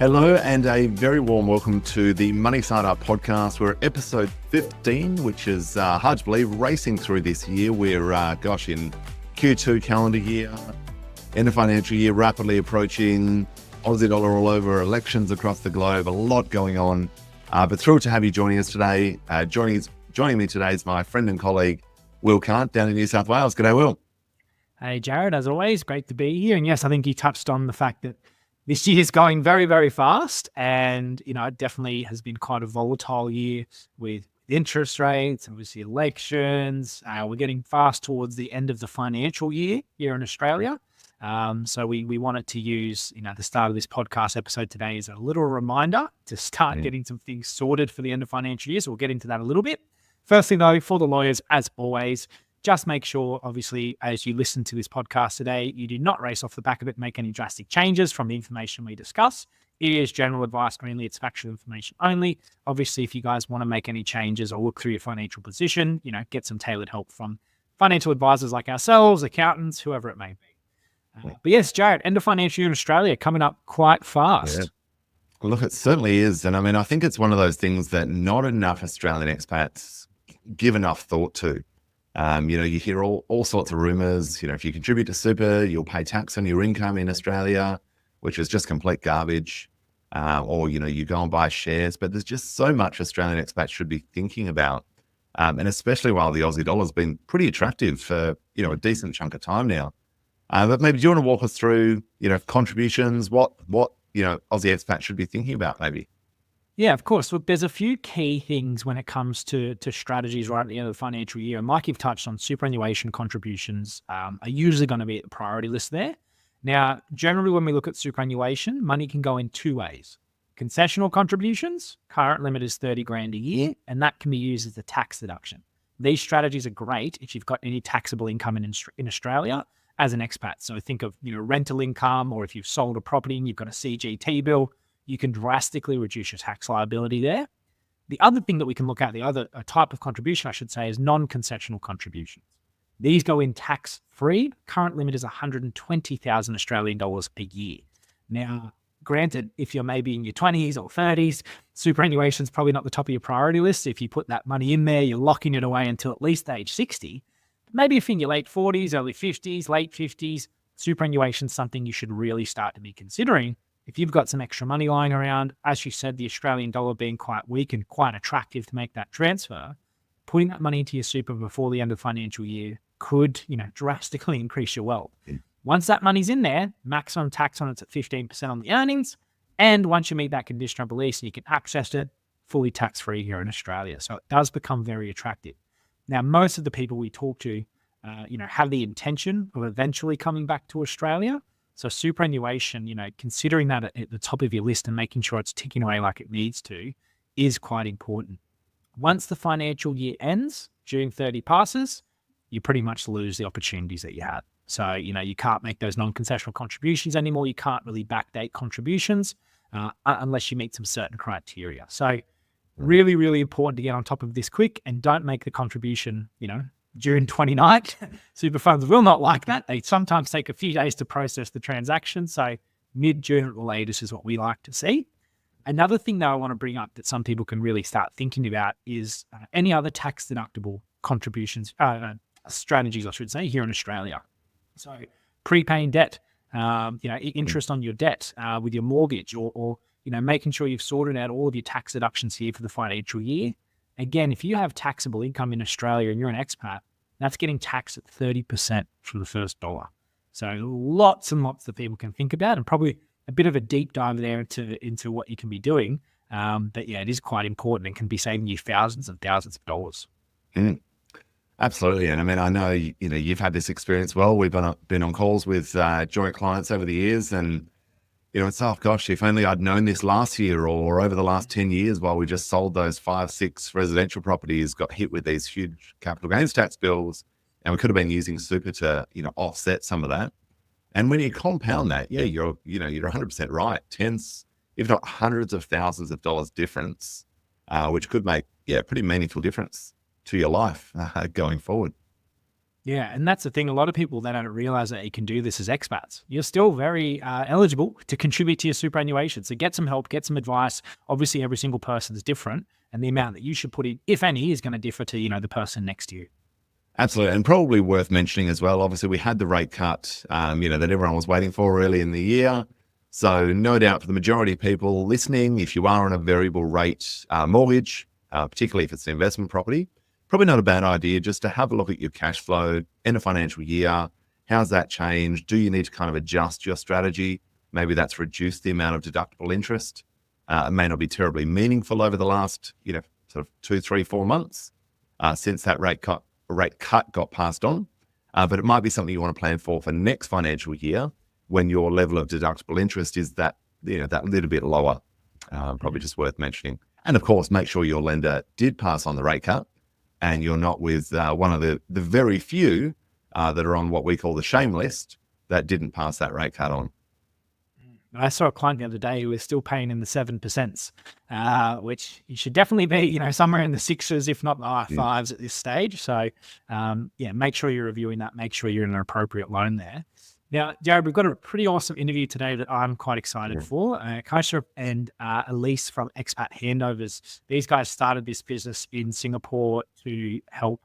Hello and a very warm welcome to the Money Side Up podcast. We're at episode 15, which is hard to believe, racing through this year. We're, in Q2 calendar year, end of financial year, rapidly approaching, Aussie dollar all over, elections across the globe, a lot going on. But thrilled to have you joining us today. Joining me today is my friend and colleague, Will Cant, down in New South Wales. G'day, Will. Hey, Jarrad, as always, great to be here. And yes, I think you touched on the fact that this year is going very, very fast. And, it definitely has been quite a volatile year with interest rates, obviously elections. We're getting fast towards the end of the financial year here in Australia. So we wanted to use, the start of this podcast episode today as a little reminder to start getting some things sorted for the end of financial year. So we'll get into that a little bit. Firstly, though, for the lawyers, as always, just make sure, obviously, as you listen to this podcast today, you do not race off the back of it, make any drastic changes from the information we discuss. It is general advice, mainly it's factual information only. Obviously, if you guys want to make any changes or look through your financial position, get some tailored help from financial advisors like ourselves, accountants, whoever it may be. But yes, Jarrad, end of financial year in Australia coming up quite fast. Yeah. Well, look, it certainly is. And I think it's one of those things that not enough Australian expats give enough thought to. You hear all sorts of rumors. If you contribute to super, you'll pay tax on your income in Australia, which is just complete garbage. Or you go and buy shares, but there's just so much Australian expats should be thinking about. And especially while the Aussie dollar has been pretty attractive for, a decent chunk of time now. But maybe do you want to walk us through, contributions, what Aussie expats should be thinking about maybe? Yeah, of course. Look, there's a few key things when it comes to strategies right at the end of the financial year. And like you've touched on, superannuation contributions are usually going to be at the priority list there. Now, generally, when we look at superannuation, money can go in two ways. Concessional contributions, current limit is 30 grand a year, and that can be used as a tax deduction. These strategies are great if you've got any taxable income in Australia as an expat. So think of, rental income, or if you've sold a property and you've got a CGT bill, you can drastically reduce your tax liability there. The other thing that we can look at, a type of contribution, I should say, is non-concessional contributions. These go in tax-free. Current limit is 120,000 Australian dollars a year. Now, granted, if you're maybe in your 20s or 30s, superannuation is probably not the top of your priority list. If you put that money in there, you're locking it away until at least age 60. Maybe if in your late 40s, early 50s, late 50s, superannuation is something you should really start to be considering. If you've got some extra money lying around, as you said, the Australian dollar being quite weak and quite attractive to make that transfer, putting that money into your super before the end of the financial year could, drastically increase your wealth. Yeah. Once that money's in there, maximum tax on it's at 15% on the earnings. And once you meet that conditional release, you can access it fully tax-free here in Australia. So it does become very attractive. Now, most of the people we talk to, have the intention of eventually coming back to Australia. So superannuation, considering that at the top of your list and making sure it's ticking away like it needs to is quite important. Once the financial year ends, June 30 passes, you pretty much lose the opportunities that you had. So, you can't make those non-concessional contributions anymore. You can't really backdate contributions unless you meet some certain criteria. So really, really important to get on top of this quick and don't make the contribution, June 29th. Super funds will not like that. They sometimes take a few days to process the transaction. So mid-June at the latest is what we like to see. Another thing that I want to bring up that some people can really start thinking about is any other tax deductible contributions, strategies, I should say, here in Australia. So prepaying debt, interest on your debt with your mortgage or making sure you've sorted out all of your tax deductions here for the financial year. Again, if you have taxable income in Australia and you're an expat, that's getting taxed at 30% for the first dollar. So lots and lots that people can think about, and probably a bit of a deep dive there into what you can be doing. But yeah, it is quite important and can be saving you thousands and thousands of dollars. Absolutely. And I know, you've had this experience. Well, we've been on calls with joint clients over the years, and it's, oh gosh, if only I'd known this last year or over the last 10 years while we just sold those 5-6 residential properties, got hit with these huge capital gains tax bills, and we could have been using super to, offset some of that. And when you compound that, you're 100% right. Tens, if not hundreds of thousands of dollars difference, which could make, pretty meaningful difference to your life going forward. Yeah, and that's the thing. A lot of people, they don't realize that you can do this as expats. You're still very eligible to contribute to your superannuation. So get some help, get some advice. Obviously, every single person is different, and the amount that you should put in, if any, is going to differ to the person next to you. Absolutely. And probably worth mentioning as well, obviously we had the rate cut, that everyone was waiting for early in the year. So no doubt for the majority of people listening, if you are on a variable rate mortgage, particularly if it's an investment property, probably not a bad idea just to have a look at your cash flow in a financial year. How's that changed? Do you need to kind of adjust your strategy? Maybe that's reduced the amount of deductible interest. It may not be terribly meaningful over the last, sort of 2, 3, 4 months since that rate cut got passed on. But it might be something you want to plan for next financial year when your level of deductible interest is that little bit lower. Probably just worth mentioning. And of course, make sure your lender did pass on the rate cut and you're not with one of the very few that are on what we call the shame list that didn't pass that rate cut on. I saw a client the other day who was still paying in the 7%, which you should definitely be, somewhere in the 6s, if not the high 5s at this stage. So, make sure you're reviewing that. Make sure you're in an appropriate loan there. Now, Jarrad, we've got a pretty awesome interview today that I'm quite excited for. Kaisha and Elise from Expat Handovers. These guys started this business in Singapore to help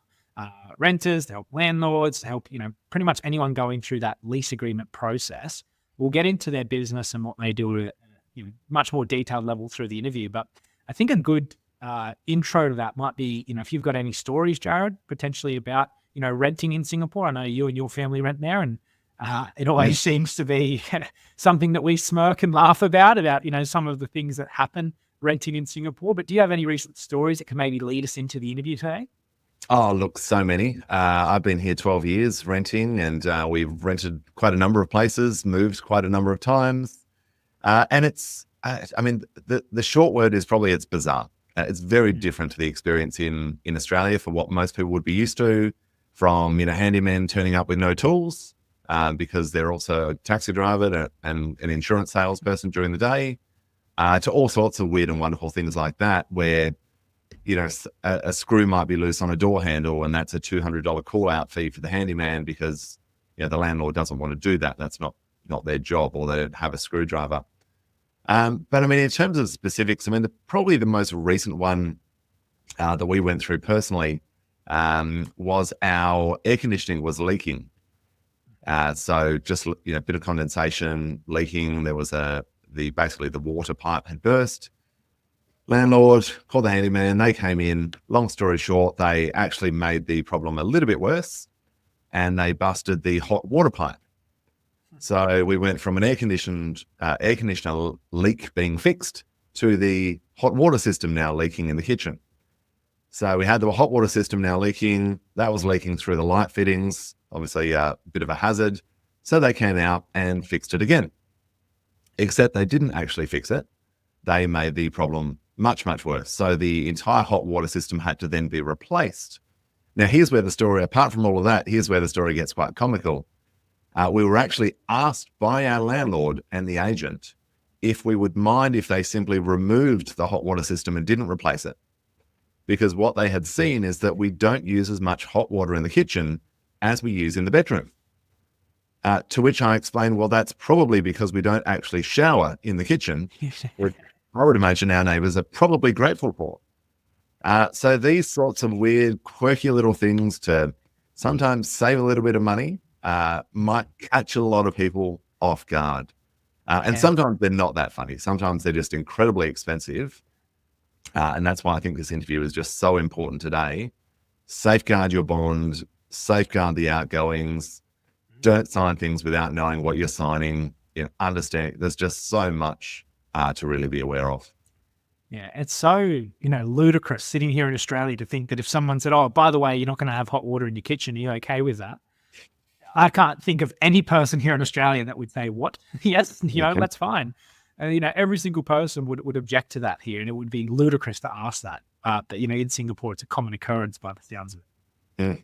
renters, to help landlords, to help, pretty much anyone going through that lease agreement process. We'll get into their business and what they do at much more detailed level through the interview. But I think a good intro to that might be, if you've got any stories, Jarrad, potentially about, renting in Singapore. I know you and your family rent there, and it always seems to be something that we smirk and laugh about, some of the things that happen renting in Singapore. But do you have any recent stories that can maybe lead us into the interview today? Oh, look, so many. I've been here 12 years renting, and we've rented quite a number of places, moved quite a number of times. And it's, the short word is probably it's bizarre. It's very different to the experience in Australia for what most people would be used to, from, handymen turning up with no tools because they're also a taxi driver and an insurance salesperson during the day, to all sorts of weird and wonderful things like that, where a screw might be loose on a door handle, and that's a $200 call out fee for the handyman because the landlord doesn't want to do that. That's not their job, or they don't have a screwdriver. But in terms of specifics, probably the most recent one that we went through personally was our air conditioning was leaking. So just a bit of condensation leaking. There was basically the water pipe had burst. Landlord called the handyman, they came in. Long story short, they actually made the problem a little bit worse, and they busted the hot water pipe. So we went from an air conditioner leak being fixed to the hot water system now leaking in the kitchen. So we had the hot water system now leaking. That was leaking through the light fittings, obviously a bit of a hazard. So they came out and fixed it again, except they didn't actually fix it. They made the problem much, much worse. So the entire hot water system had to then be replaced. Now, here's where the story, apart from all of that, here's where the story gets quite comical. We were actually asked by our landlord and the agent if we would mind if they simply removed the hot water system and didn't replace it. Because what they had seen is that we don't use as much hot water in the kitchen as we use in the bedroom. To which I explained, well, that's probably because we don't actually shower in the kitchen, which I would imagine our neighbours are probably grateful for. So these sorts of weird, quirky little things to sometimes save a little bit of money might catch a lot of people off guard. And sometimes they're not that funny. Sometimes they're just incredibly expensive. And that's why I think this interview is just so important today. Safeguard your bond, safeguard the outgoings. Don't sign things without knowing what you're signing. Understand there's just so much to really be aware of. Yeah, it's so, ludicrous sitting here in Australia to think that if someone said, oh, by the way, you're not going to have hot water in your kitchen, are you okay with that? I can't think of any person here in Australia that would say, what? Yes, that's fine. And, every single person would object to that here, and it would be ludicrous to ask that. But, in Singapore, it's a common occurrence by the sounds of it. Yeah.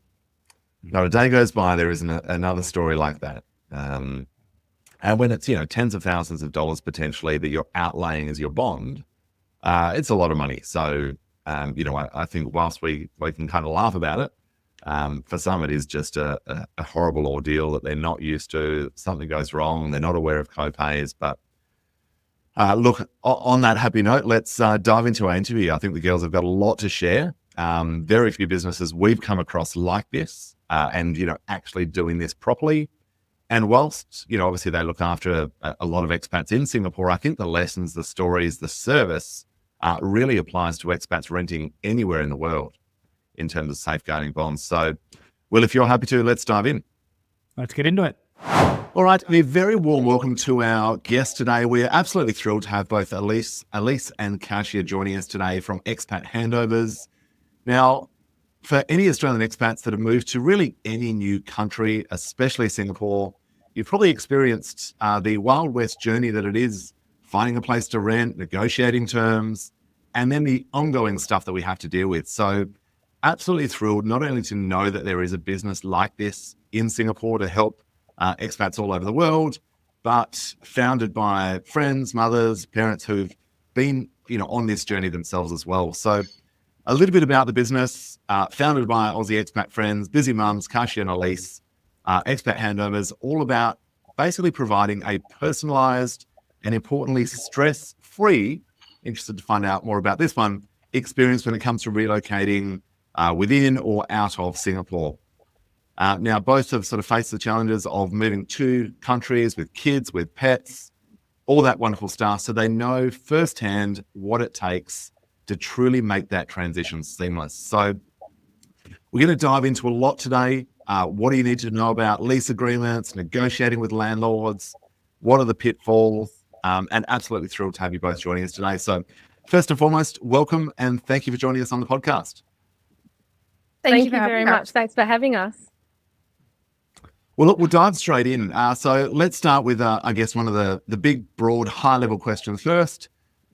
Not a day goes by, there isn't another story like that. And when it's, tens of thousands of dollars potentially that you're outlaying as your bond, it's a lot of money. So, I think whilst we can kind of laugh about it, For some, it is just a horrible ordeal that they're not used to. Something goes wrong, they're not aware of co-pays. But look, on that happy note, let's dive into our interview. I think the girls have got a lot to share. Very few businesses we've come across like this, and actually doing this properly. And whilst obviously they look after a lot of expats in Singapore, I think the lessons, the stories, the service really applies to expats renting anywhere in the world in terms of safeguarding bonds. So, Will, if you're happy to, let's dive in. Let's get into it. All right, a very warm welcome to our guest today. We're absolutely thrilled to have both Elise and Kasia joining us today from Expat Handovers. Now, for any Australian expats that have moved to really any new country, especially Singapore, you've probably experienced the Wild West journey that it is finding a place to rent, negotiating terms, and then the ongoing stuff that we have to deal with. So absolutely thrilled not only to know that there is a business like this in Singapore to help expats all over the world, but founded by friends, mothers, parents who've been on this journey themselves as well. So a little bit about the business, founded by Aussie expat friends, busy mums, Kasia and Elise, Expat Handovers, all about basically providing a personalised and importantly stress-free, interested to find out more about this one, experience when it comes to relocating within or out of Singapore. Now, both have sort of faced the challenges of moving to countries with kids, with pets, all that wonderful stuff. So they know firsthand what it takes to truly make that transition seamless. So we're going to dive into a lot today. What do you need to know about lease agreements, negotiating with landlords? What are the pitfalls? And absolutely thrilled to have you both joining us today. So first and foremost, welcome and thank you for joining us on the podcast. Thank you very much. Thanks for having us. Well, look, we'll dive straight in. So let's start with, I guess, one of the big, broad, high-level questions first.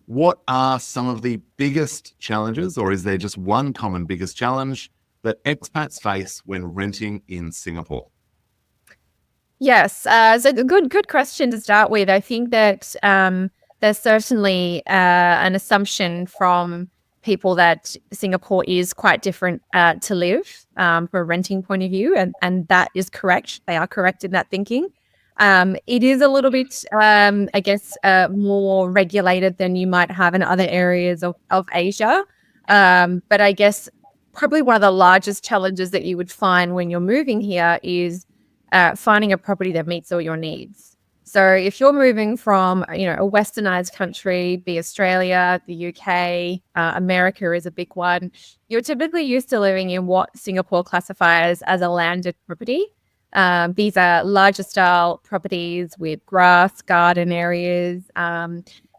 What are some of the biggest challenges, or is there just one common biggest challenge that expats face when renting in Singapore? Yes, so good question to start with. I think that there's certainly an assumption from people that Singapore is quite different to live from a renting point of view, and that is correct. They are correct in that thinking. It is a little bit, I guess, more regulated than you might have in other areas of Asia. But I guess probably one of the largest challenges that you would find when you're moving here is finding a property that meets all your needs. So if you're moving from, a westernized country, be Australia, the UK, America is a big one, you're typically used to living in what Singapore classifies as a landed property. These are larger style properties with grass, garden areas.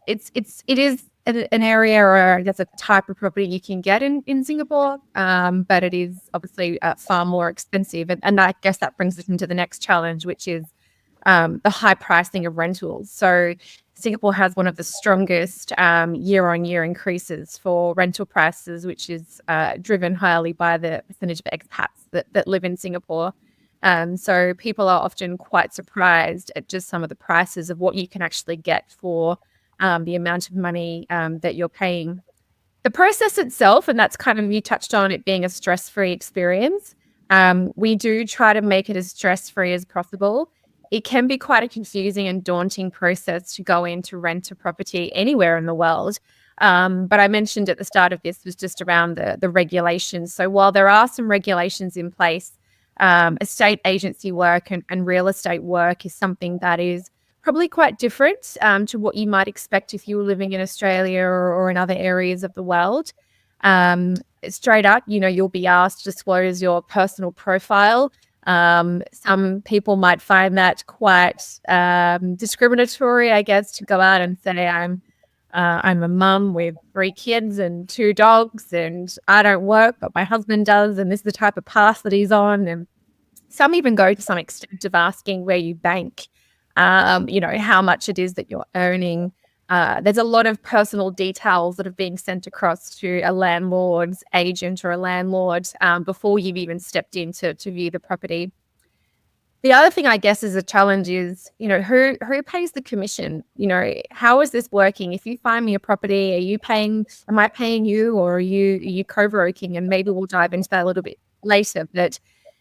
It is an area, or I guess a type of property you can get in Singapore, but it is obviously far more expensive. And I guess that brings us into the next challenge, which is the high pricing of rentals. So Singapore has one of the strongest year-on-year increases for rental prices, which is driven highly by the percentage of expats that live in Singapore. So people are often quite surprised at just some of the prices of what you can actually get for the amount of money that you're paying. The process itself, and that's kind of, you touched on it being a stress-free experience. We do try to make it as stress-free as possible. It can be quite a confusing and daunting process to go in to rent a property anywhere in the world. But I mentioned at the start of this was just around the regulations. So while there are some regulations in place, estate agency work and real estate work is something that is probably quite different to what you might expect if you were living in Australia or in other areas of the world. Straight up, you'll be asked to disclose your personal profile. Some people might find that quite discriminatory, I guess, to go out and say I'm a mum with 3 kids and 2 dogs, and I don't work, but my husband does, and this is the type of path that he's on. And some even go to some extent of asking where you bank, how much it is that you're earning. There's a lot of personal details that are being sent across to a landlord's agent or a landlord before you've even stepped in to view the property. The other thing, I guess, is a challenge is, who pays the commission? How is this working? If you find me a property, am I paying you, or are you co-broking? And maybe we'll dive into that a little bit later. But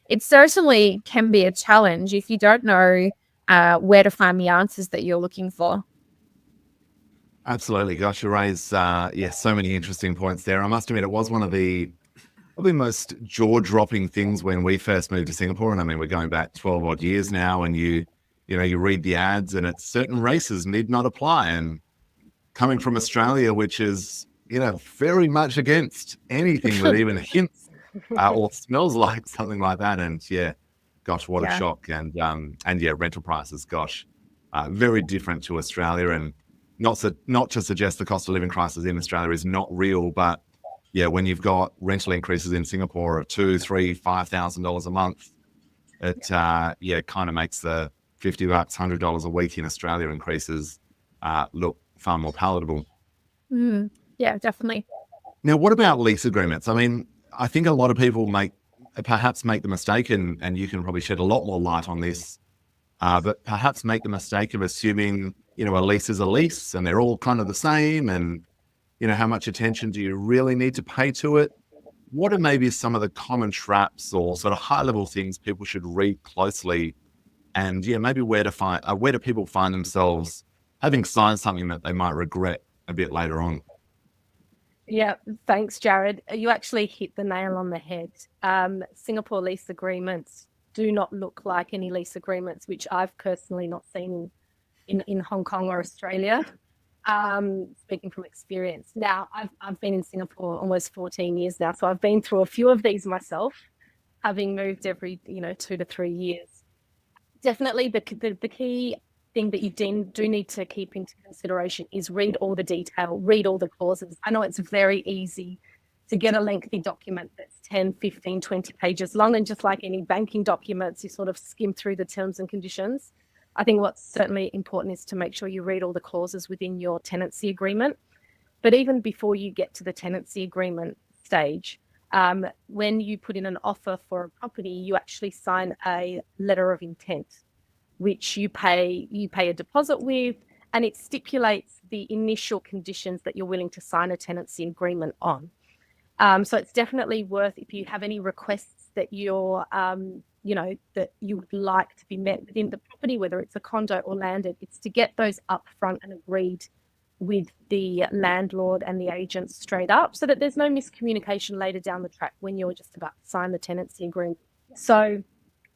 it certainly can be a challenge if you don't know where to find the answers that you're looking for. Absolutely. Gosh, you raise, so many interesting points there. I must admit, it was one of the probably most jaw-dropping things when we first moved to Singapore. And I mean, we're going back 12 odd years now, and you read the ads and it's certain races need not apply. And coming from Australia, which is, very much against anything that even hints or smells like something like that. And gosh, what a Yeah. shock. And rental prices, gosh, very different to Australia. And not to suggest the cost of living crisis in Australia is not real, but when you've got rental increases in Singapore of $2,000, $3,000, $5,000 a month, it kind of makes the $50, $100 a week in Australia increases look far more palatable. Yeah, definitely. Now, what about lease agreements? I mean, I think a lot of people perhaps make the mistake, and you can probably shed a lot more light on this, but perhaps make the mistake of assuming, a lease is a lease and they're all kind of the same, and, how much attention do you really need to pay to it? What are maybe some of the common traps or sort of high-level things people should read closely? And maybe where do people find themselves having signed something that they might regret a bit later on? Yeah, thanks, Jarrad. You actually hit the nail on the head. Singapore lease agreements do not look like any lease agreements, which I've personally not seen in Hong Kong or Australia. Speaking from experience. Now, I've been in Singapore almost 14 years now, so I've been through a few of these myself, having moved every 2 to 3 years. Definitely, the key thing that you do need to keep into consideration is read all the detail, read all the clauses. I know it's very easy to get a lengthy document that's 10, 15, 20 pages long, and just like any banking documents, you sort of skim through the terms and conditions. I think what's certainly important is to make sure you read all the clauses within your tenancy agreement. But even before you get to the tenancy agreement stage, when you put in an offer for a property, you actually sign a letter of intent, which you pay a deposit with, and it stipulates the initial conditions that you're willing to sign a tenancy agreement on. So it's definitely worth, if you have any requests that you're, that you would like to be met within the property, whether it's a condo or landed, it's to get those upfront and agreed with the landlord and the agent straight up, so that there's no miscommunication later down the track when you're just about to sign the tenancy agreement. So,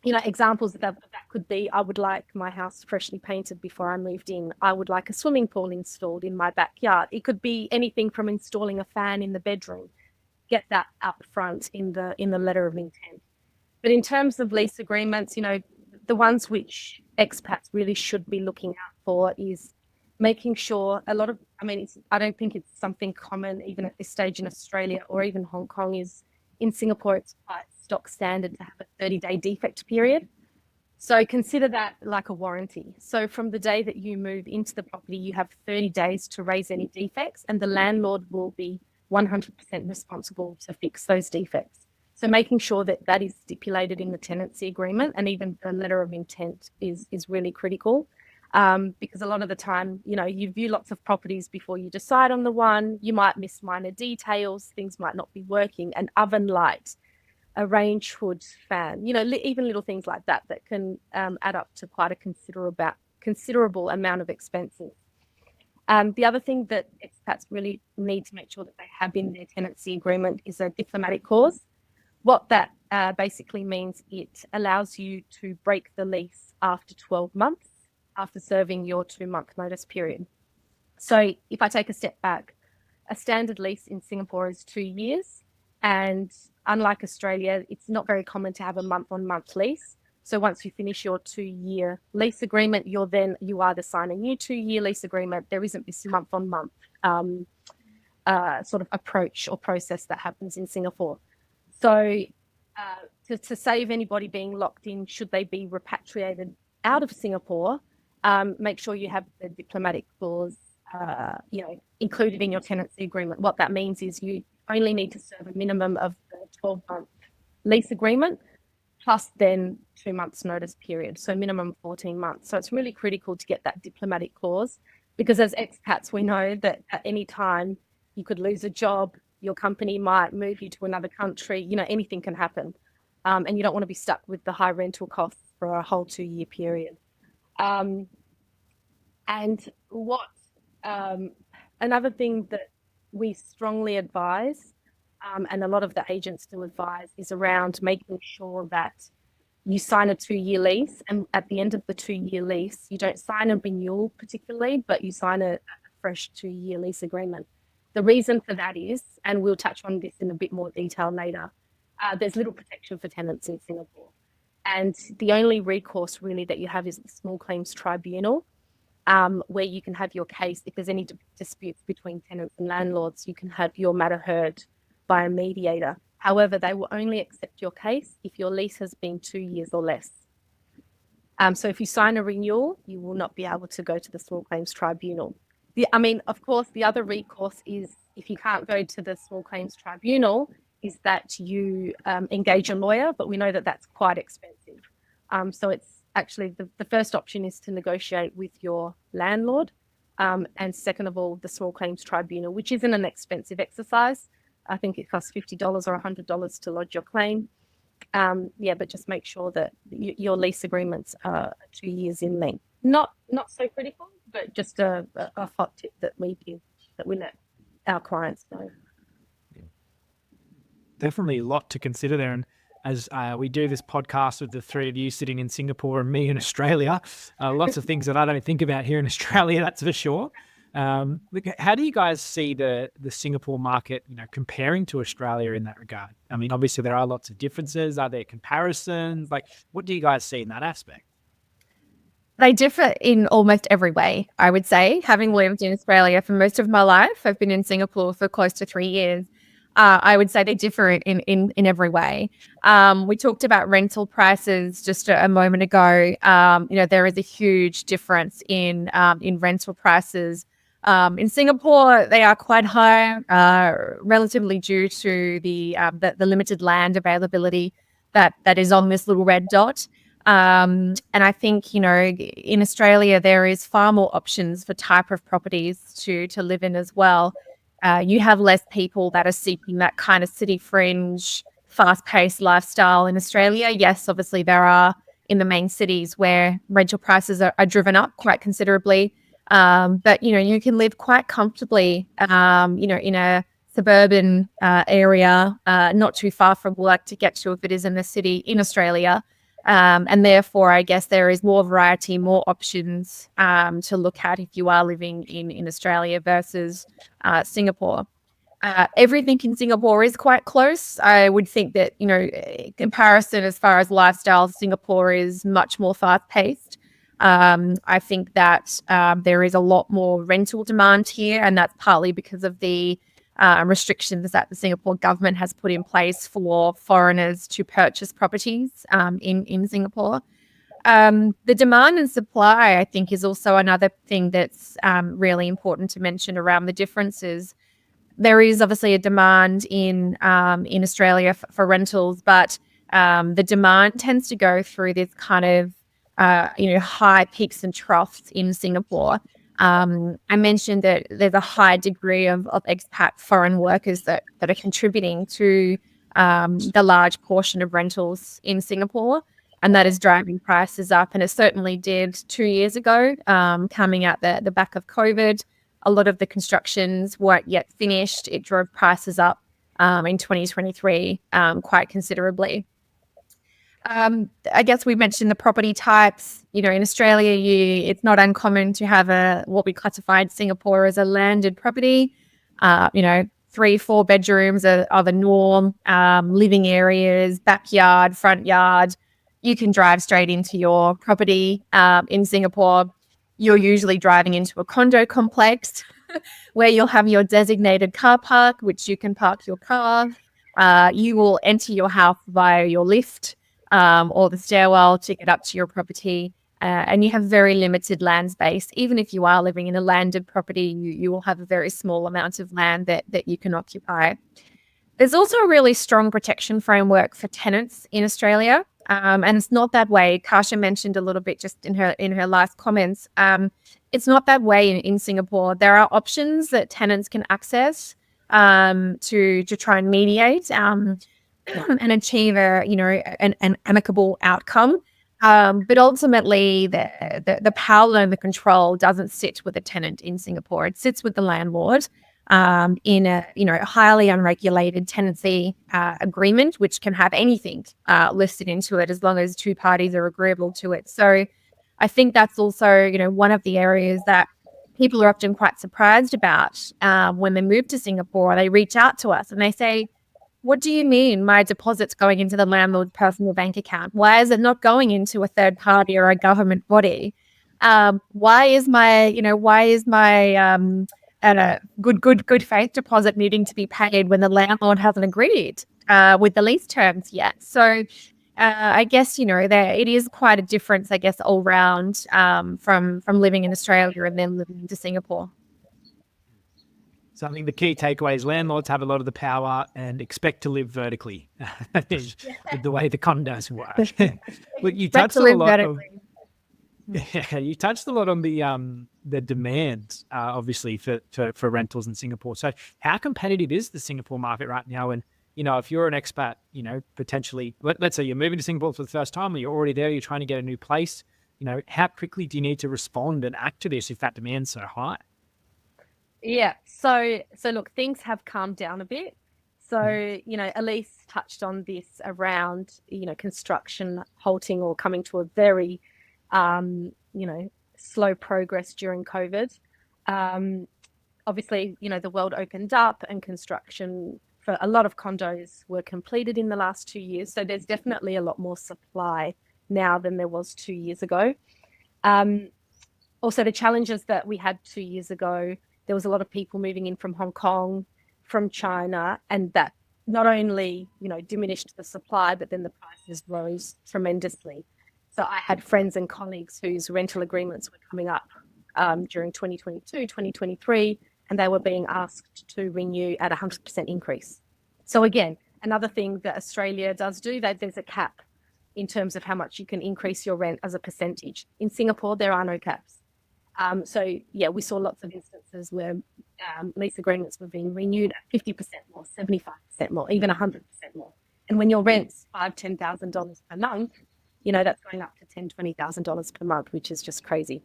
examples of that could be, I would like my house freshly painted before I moved in. I would like a swimming pool installed in my backyard. It could be anything from installing a fan in the bedroom. Get that up front in the letter of intent. But in terms of lease agreements, the ones which expats really should be looking out for is making sure I don't think it's something common even at this stage in Australia or even Hong Kong. Is in Singapore, it's quite stock standard to have a 30-day defect period. So consider that like a warranty. So from the day that you move into the property, you have 30 days to raise any defects, and the landlord will be 100% responsible to fix those defects. So making sure that that is stipulated in the tenancy agreement, and even the letter of intent is really critical, because a lot of the time, you view lots of properties before you decide on the one. You might miss minor details, things might not be working, an oven light, a range hood fan, even little things like that can add up to quite a considerable amount of expenses. The other thing that expats really need to make sure that they have in their tenancy agreement is a diplomatic clause. What that basically means, it allows you to break the lease after 12 months after serving your 2-month notice period. So if I take a step back, a standard lease in Singapore is 2 years. And unlike Australia, it's not very common to have a month-on-month lease. So once you finish your 2-year lease agreement, you either sign a new 2-year lease agreement. There isn't this month-on-month sort of approach or process that happens in Singapore. So to save anybody being locked in, should they be repatriated out of Singapore, make sure you have the diplomatic clause included in your tenancy agreement. What that means is you only need to serve a minimum of the 12-month lease agreement, plus then 2 months notice period, so minimum 14 months. So it's really critical to get that diplomatic clause, because as expats, we know that at any time you could lose a job, your company might move you to another country, anything can happen. and you don't want to be stuck with the high rental costs for a whole 2-year period. And what another thing that we strongly advise, and a lot of the agents do advise, is around making sure that you sign a 2-year lease, and at the end of the 2-year lease, you don't sign a renewal particularly, but you sign a fresh 2-year lease agreement. The reason for that is, and we'll touch on this in a bit more detail later, there's little protection for tenants in Singapore. And the only recourse really that you have is the Small Claims Tribunal, where you can have your case. If there's any disputes between tenants and landlords, you can have your matter heard by a mediator. However, they will only accept your case if your lease has been 2 years or less. So if you sign a renewal, you will not be able to go to the Small Claims Tribunal. Of course, the other recourse is, if you can't go to the Small Claims Tribunal, is that you engage a lawyer, but we know that that's quite expensive. So it's actually the first option is to negotiate with your landlord. And second of all, the Small Claims Tribunal, which isn't an expensive exercise. I think it costs $50 or $100 to lodge your claim. But just make sure that your lease agreements are 2 years in length. Not so critical, but just a hot tip that we give, that we let our clients know. Definitely a lot to consider there. And as we do this podcast with the three of you sitting in Singapore and me in Australia, lots of things that I don't think about here in Australia, that's for sure. How do you guys see the Singapore market, comparing to Australia in that regard? I mean, obviously there are lots of differences. Are there comparisons? Like, what do you guys see in that aspect? They differ in almost every way, I would say. Having lived in Australia for most of my life, I've been in Singapore for close to 3 years. I would say they differ in every way. We talked about rental prices just a moment ago. There is a huge difference in rental prices. In Singapore, they are quite high, relatively due to the limited land availability that is on this little red dot. And I think, in Australia, there is far more options for type of properties to live in as well. You have less people that are seeking that kind of city fringe, fast-paced lifestyle in Australia. Yes, obviously there are in the main cities where rental prices are driven up quite considerably. But, you can live quite comfortably, in a suburban area, not too far from work to get to if it is in the city in Australia. And therefore, I guess there is more variety, more options to look at if you are living in Australia versus Singapore. Everything in Singapore is quite close. I would think that, comparison as far as lifestyle, Singapore is much more fast-paced. I think that there is a lot more rental demand here, and that's partly because of the restrictions that the Singapore government has put in place for foreigners to purchase properties in Singapore. The demand and supply, I think, is also another thing that's really important to mention around the differences. There is obviously a demand in Australia for rentals, but the demand tends to go through this kind of high peaks and troughs in Singapore. I mentioned that there's a high degree of expat foreign workers that are contributing to the large portion of rentals in Singapore, and that is driving prices up. And it certainly did 2 years ago, coming out the back of COVID. A lot of the constructions weren't yet finished. It drove prices up in 2023 quite considerably. I guess we mentioned the property types. In Australia, it's not uncommon to have what we classify in Singapore as a landed property. 3-4 bedrooms are the norm. Living areas, backyard, front yard. You can drive straight into your property. In Singapore, you're usually driving into a condo complex where you'll have your designated car park, which you can park your car. You will enter your house via your lift or the stairwell to get up to your property. And you have very limited land space. Even if you are living in a landed property, you will have a very small amount of land that you can occupy. There's also a really strong protection framework for tenants in Australia. And it's not that way. Kasia mentioned a little bit just in her last comments. It's not that way in Singapore. There are options that tenants can access to try and mediate. and achieve an amicable outcome. But ultimately, the power and the control doesn't sit with the tenant in Singapore. It sits with the landlord in a highly unregulated tenancy agreement, which can have anything listed into it as long as two parties are agreeable to it. So I think that's also one of the areas that people are often quite surprised about when they move to Singapore. They reach out to us and they say, what do you mean my deposit's going into the landlord's personal bank account? Why is it not going into a third party or a government body? Why is my good faith deposit needing to be paid when the landlord hasn't agreed with the lease terms yet? So I guess it is quite a difference, I guess, all round from living in Australia and then living into Singapore. So I think the key takeaway is landlords have a lot of the power and expect to live vertically. Is the way the condos work. Look, you touched on a lot of, you touched a lot on the demand, obviously for rentals in Singapore. So how competitive is the Singapore market right now? And if you're an expat, potentially, let's say you're moving to Singapore for the first time, or you're already there, you're trying to get a new place. How quickly do you need to respond and act to this if that demand's so high? Yeah. So look, things have calmed down a bit. So, Elise touched on this around, construction halting or coming to a very, slow progress during COVID. Obviously, the world opened up and construction for a lot of condos were completed in the last 2 years. So there's definitely a lot more supply now than there was 2 years ago. Also, the challenges that we had 2 years ago, there was a lot of people moving in from Hong Kong, from China, and that not only, diminished the supply, but then the prices rose tremendously. So I had friends and colleagues whose rental agreements were coming up during 2022, 2023, and they were being asked to renew at 100% increase. So again, another thing that Australia does do, that there's a cap in terms of how much you can increase your rent as a percentage. In Singapore, there are no caps. So yeah, we saw lots of instances where lease agreements were being renewed at 50% more, 75% more, even 100% more. And when your rent's $5,000-$10,000 per month, that's going up to $10,000-$20,000 per month, which is just crazy.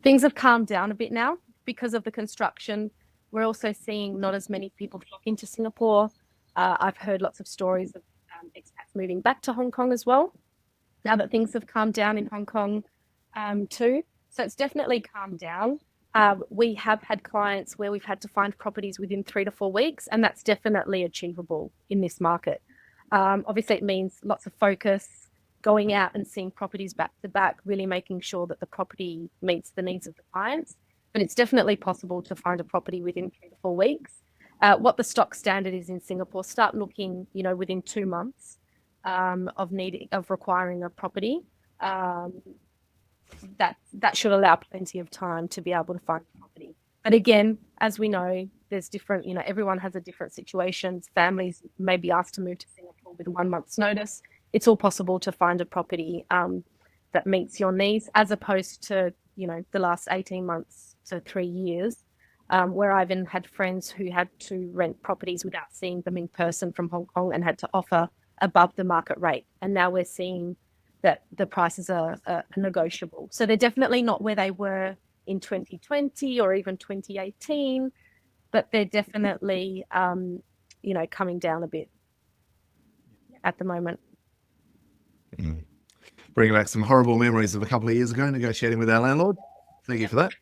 Things have calmed down a bit now because of the construction. We're also seeing not as many people flock into Singapore. I've heard lots of stories of expats moving back to Hong Kong as well, now that things have calmed down in Hong Kong too. So it's definitely calmed down. We have had clients where we've had to find properties within 3 to 4 weeks, and that's definitely achievable in this market. Obviously, it means lots of focus, going out and seeing properties back to back, really making sure that the property meets the needs of the clients. But it's definitely possible to find a property within 3 to 4 weeks. What the stock standard is in Singapore, start looking, within 2 months of requiring a property. That should allow plenty of time to be able to find a property. But again, as we know, there's different, everyone has a different situation. Families may be asked to move to Singapore with 1 month's notice. It's all possible to find a property that meets your needs, as opposed to, the last 18 months, so 3 years, where I've even had friends who had to rent properties without seeing them in person from Hong Kong and had to offer above the market rate. And now we're seeing that the prices are negotiable. So they're definitely not where they were in 2020 or even 2018, but they're definitely, coming down a bit at the moment. Bringing back some horrible memories of a couple of years ago, negotiating with our landlord. Thank you for that.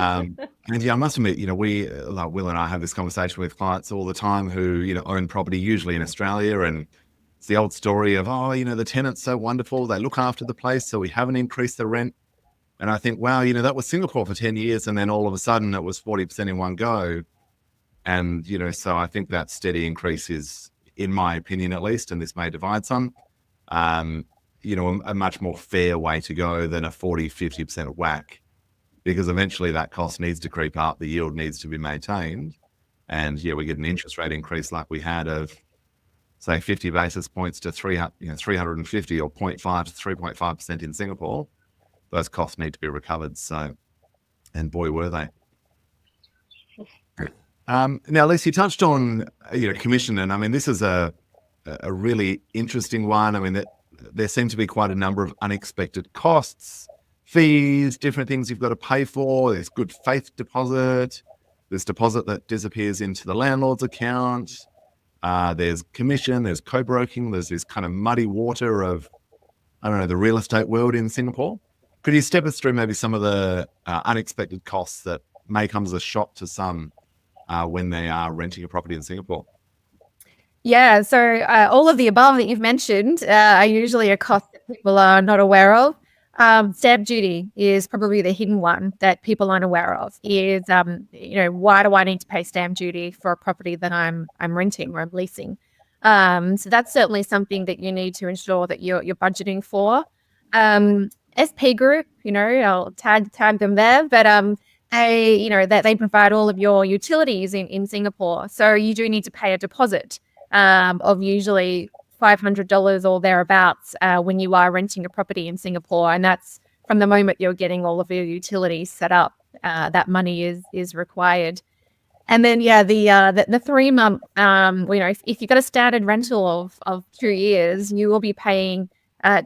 And yeah, I must admit, we, like Will and I, have this conversation with clients all the time who, own property, usually in Australia, and it's the old story of, the tenant's so wonderful, they look after the place, so we haven't increased the rent. And I think, wow, that was Singapore for 10 years, and then all of a sudden it was 40% in one go. And, so I think that steady increase is, in my opinion at least, and this may divide some, a much more fair way to go than a 40-50% whack, because eventually that cost needs to creep up, the yield needs to be maintained. And yeah, we get an interest rate increase like we had of, say, 50 basis points to 350 or 0.5 to 3.5% in Singapore. Those costs need to be recovered. So, and boy, were they. Now, Lisa, you touched on, commission, and I mean, this is a a really interesting one. I mean, there seem to be quite a number of unexpected costs, fees, different things you've got to pay for. There's good faith deposit. There's deposit that disappears into the landlord's account. There's commission, there's co-broking, there's this kind of muddy water of, I don't know, the real estate world in Singapore. Could you step us through maybe some of the unexpected costs that may come as a shock to some when they are renting a property in Singapore? Yeah, so all of the above that you've mentioned are usually a cost that people are not aware of. Stamp duty is probably the hidden one that people aren't aware of. Is why do I need to pay stamp duty for a property that I'm renting or I'm leasing? So that's certainly something that you need to ensure that you're budgeting for. SP Group, I'll tag them there, but they provide all of your utilities in Singapore, so you do need to pay a deposit of usually $500 or thereabouts when you are renting a property in Singapore, and that's from the moment you're getting all of your utilities set up. That money is required. And then the 3 month if you've got a standard rental of 2 years, you will be paying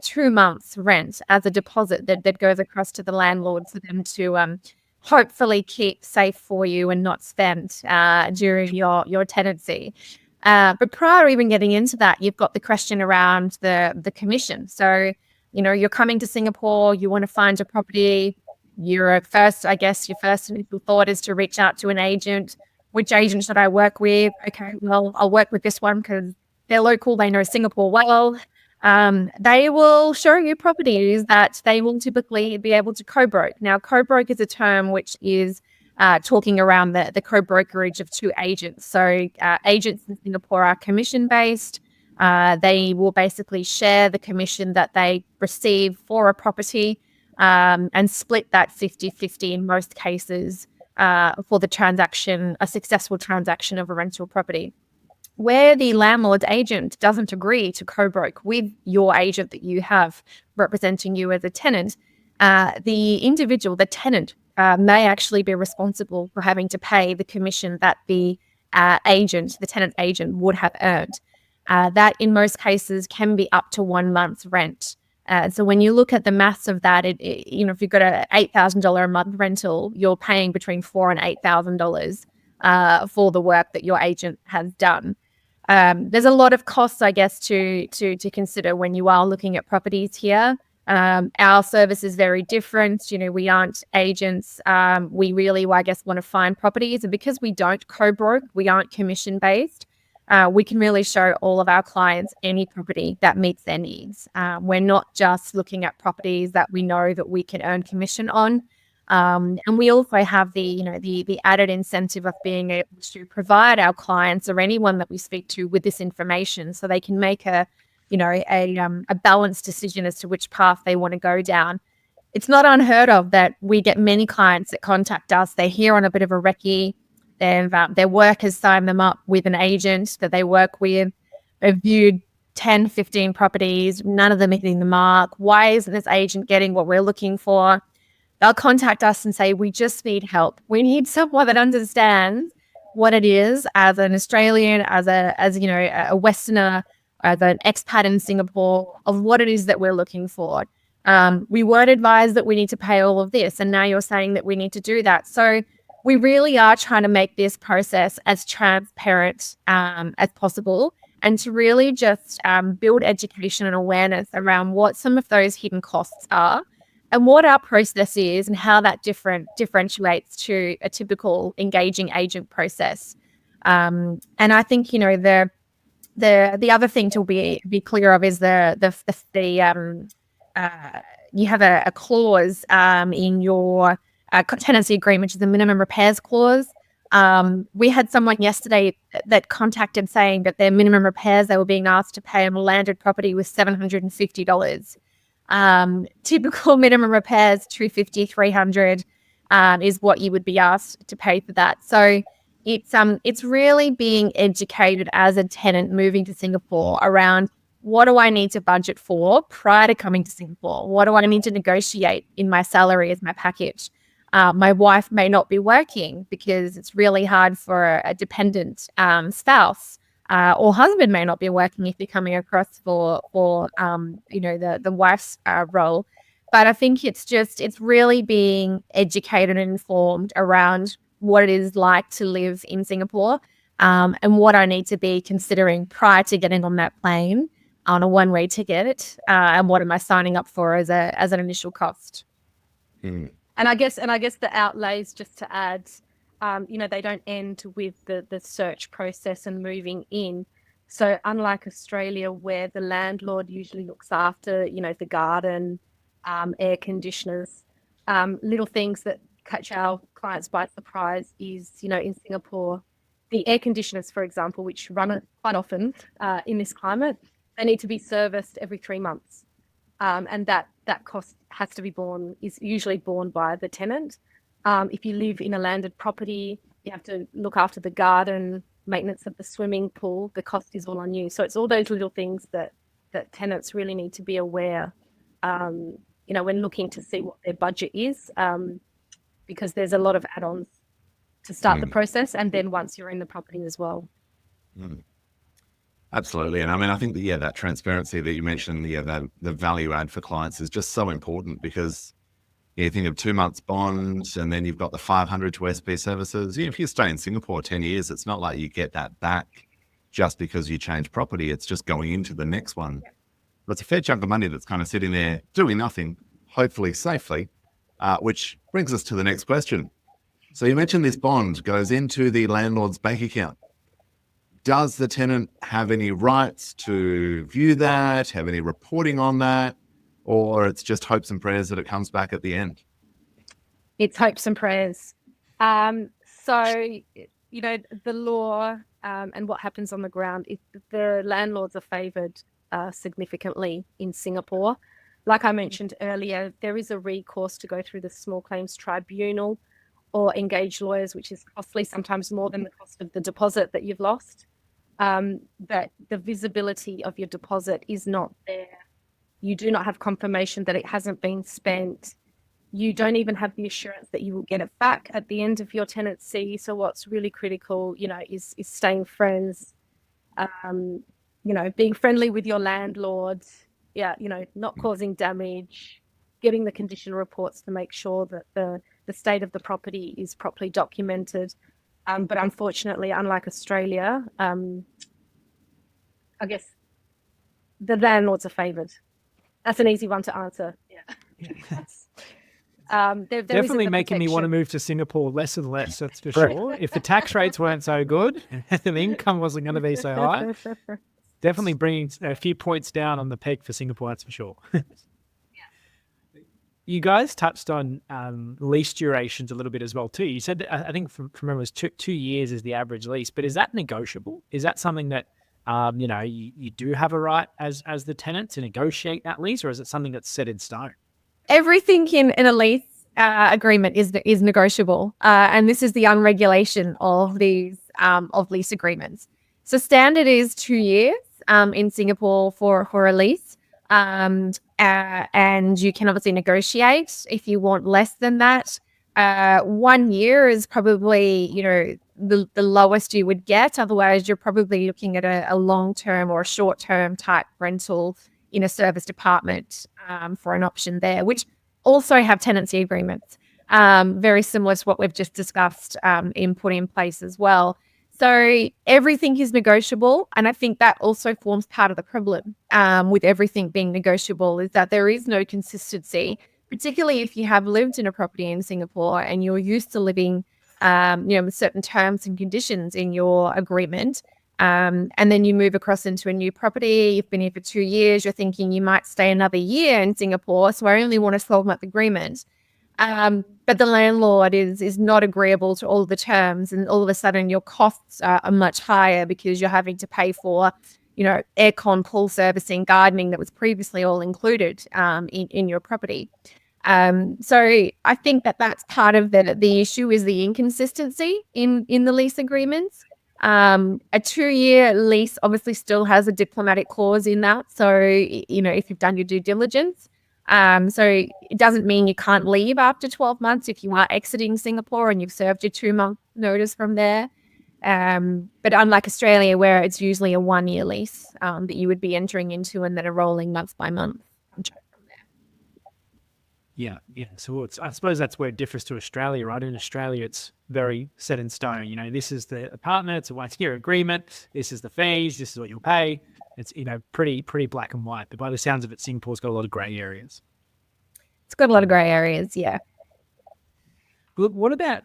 2 months rent as a deposit that goes across to the landlord for them to hopefully keep safe for you and not spend during your tenancy. But prior to even getting into that, you've got the question around the commission. So, you're coming to Singapore, you want to find a property. Your first initial thought is to reach out to an agent. Which agent should I work with? Okay, well, I'll work with this one because they're local, they know Singapore well. They will show you properties that they will typically be able to co-broke. Now, co-broke is a term which is talking around the co-brokerage of two agents. So agents in Singapore are commission-based. They will basically share the commission that they receive for a property and split that 50-50 in most cases for the transaction, a successful transaction of a rental property. Where the landlord agent doesn't agree to co-broke with your agent that you have representing you as a tenant, the tenant, may actually be responsible for having to pay the commission that the tenant agent would have earned. That in most cases can be up to 1 month's rent. So when you look at the maths of that, if you've got an $8,000 a month rental, you're paying between $4,000 and $8,000 for the work that your agent has done. There's a lot of costs, I guess, to consider when you are looking at properties here. Our service is very different. We aren't agents. We really, want to find properties. And because we don't co-broke, we aren't commission-based, we can really show all of our clients any property that meets their needs. We're not just looking at properties that we know that we can earn commission on. And we also have the added incentive of being able to provide our clients or anyone that we speak to with this information so they can make a balanced decision as to which path they want to go down. It's not unheard of that we get many clients that contact us. They're here on a bit of a recce. Their work has signed them up with an agent that they work with. They've viewed 10, 15 properties. None of them hitting the mark. Why isn't this agent getting what we're looking for? They'll contact us and say, we just need help. We need someone that understands what it is as an Australian, as a Westerner, as an expat in Singapore, of what it is that we're looking for. We weren't advised that we need to pay all of this, and now you're saying that we need to do that. So we really are trying to make this process as transparent as possible, and to really just build education and awareness around what some of those hidden costs are and what our process is and how that differentiates to a typical engaging agent process. And I think, the other thing to be clear of is you have a clause in your tenancy agreement, which is the minimum repairs clause. We had someone yesterday that contacted saying that their minimum repairs they were being asked to pay on a landed property was $750. Typical minimum repairs, $250, $300 is what you would be asked to pay for that. So it's really being educated as a tenant moving to Singapore around what do I need to budget for prior to coming to Singapore? What do I need to negotiate in my salary as my package? My wife may not be working because it's really hard for a dependent spouse or husband may not be working if you're coming across for the wife's role. But I think it's really being educated and informed around what it is like to live in Singapore, and what I need to be considering prior to getting on that plane on a one-way ticket, and what am I signing up for as an initial cost. Mm. And I guess the outlays, just to add, they don't end with the search process and moving in. So unlike Australia, where the landlord usually looks after, the garden, air conditioners, little things that catch our clients by surprise is, in Singapore, the air conditioners, for example, which run quite often in this climate, they need to be serviced every 3 months. And that cost is usually borne by the tenant. If you live in a landed property, you have to look after the garden, maintenance of the swimming pool, the cost is all on you. So it's all those little things that tenants really need to be aware, when looking to see what their budget is, because there's a lot of add-ons to start the process, and then once you're in the property as well. Absolutely. And I mean, I think that, that transparency that you mentioned, the value add for clients is just so important, because you think of 2 months bond, and then you've got the 500 to SP services. If you stay in Singapore 10 years, it's not like you get that back just because you change property. It's just going into the next one. Yeah. But it's a fair chunk of money that's kind of sitting there doing nothing, hopefully safely, which brings us to the next question. So you mentioned this bond goes into the landlord's bank account. Does the tenant have any rights to view that, have any reporting on that, or it's just hopes and prayers that it comes back at the end? It's hopes and prayers. So, the law and what happens on the ground, the landlords are favoured significantly in Singapore. Like I mentioned earlier, there is a recourse to go through the small claims tribunal or engage lawyers, which is costly, sometimes more than the cost of the deposit that you've lost. But the visibility of your deposit is not there. You do not have confirmation that it hasn't been spent. You don't even have the assurance that you will get it back at the end of your tenancy. So what's really critical, is staying friends, being friendly with your landlord, not causing damage, getting the condition reports to make sure that the state of the property is properly documented. But unfortunately, unlike Australia, I guess the landlords are favoured. That's an easy one to answer. There Definitely making me want to move to Singapore less and less, that's for sure. If the tax rates weren't so good and the income wasn't going to be so high, definitely bringing a few points down on the peg for Singapore, that's for sure. You guys touched on lease durations a little bit as well too. You said that, I think from memory, it was 2 years is the average lease, but is that negotiable? Is that something that you do have a right as the tenant to negotiate that lease, or is it something that's set in stone? Everything in a lease agreement is negotiable, and this is the unregulation of these of lease agreements. So standard is 2 years in Singapore for a lease, and you can obviously negotiate if you want less than that. 1 year is probably the lowest you would get. Otherwise, you're probably looking at a long-term or a short-term type rental in a serviced apartment for an option there, which also have tenancy agreements, very similar to what we've just discussed, put in place as well. So everything is negotiable, and I think that also forms part of the problem with everything being negotiable, is that there is no consistency, particularly if you have lived in a property in Singapore and you're used to living with certain terms and conditions in your agreement. And then you move across into a new property, you've been here for 2 years, you're thinking you might stay another year in Singapore, so I only want a 12-month agreement. But the landlord is not agreeable to all the terms, and all of a sudden your costs are much higher because you're having to pay for, aircon, pool servicing, gardening that was previously all included in your property. So I think that's part of the issue, is the inconsistency in the lease agreements. A 2-year lease obviously still has a diplomatic clause in that. So, if you've done your due diligence, so it doesn't mean you can't leave after 12 months if you are exiting Singapore and you've served your 2-month notice from there. But unlike Australia, where it's usually a 1-year lease that you would be entering into and then a rolling month by month. Yeah. So I suppose that's where it differs to Australia, right? In Australia, it's very set in stone. This is the apartment, it's a 1-year agreement, this is the fees, this is what you'll pay. It's, pretty black and white. But by the sounds of it, Singapore's got a lot of grey areas. It's got a lot of grey areas, yeah. Look, what about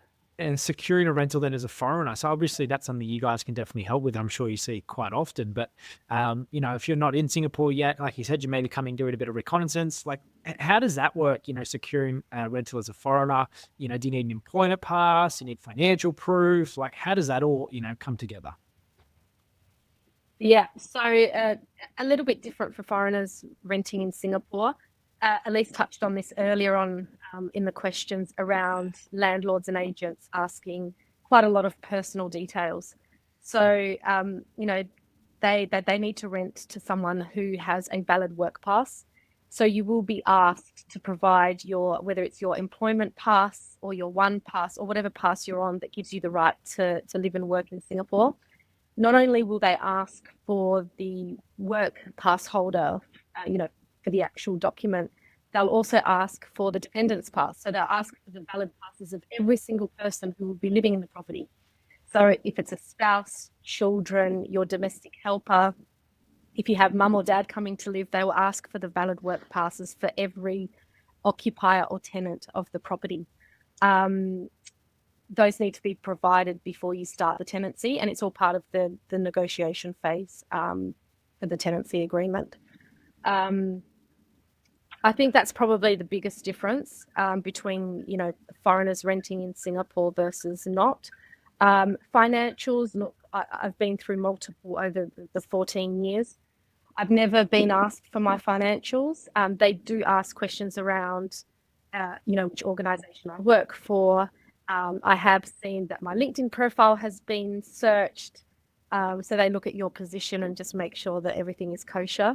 securing a rental then as a foreigner? So obviously that's something you guys can definitely help with. I'm sure you see quite often. But, if you're not in Singapore yet, like you said, you may be coming doing a bit of reconnaissance. Like, how does that work, securing a rental as a foreigner? Do you need an employment pass? Do you need financial proof? Like, how does that all, come together? Yeah, so a little bit different for foreigners renting in Singapore. Elise touched on this earlier on in the questions around landlords and agents asking quite a lot of personal details. So, they need to rent to someone who has a valid work pass. So you will be asked to provide whether it's your employment pass or your one pass or whatever pass you're on that gives you the right to live and work in Singapore. Not only will they ask for the work pass holder, for the actual document, they'll also ask for the dependents pass. So they'll ask for the valid passes of every single person who will be living in the property. So if it's a spouse, children, your domestic helper, if you have mum or dad coming to live, they will ask for the valid work passes for every occupier or tenant of the property. Those need to be provided before you start the tenancy, and it's all part of the negotiation phase for the tenancy agreement. I think that's probably the biggest difference between, foreigners renting in Singapore versus not. Financials, look, I've been through multiple over the 14 years. I've never been asked for my financials. They do ask questions around, which organisation I work for. I have seen that my LinkedIn profile has been searched. So they look at your position and just make sure that everything is kosher.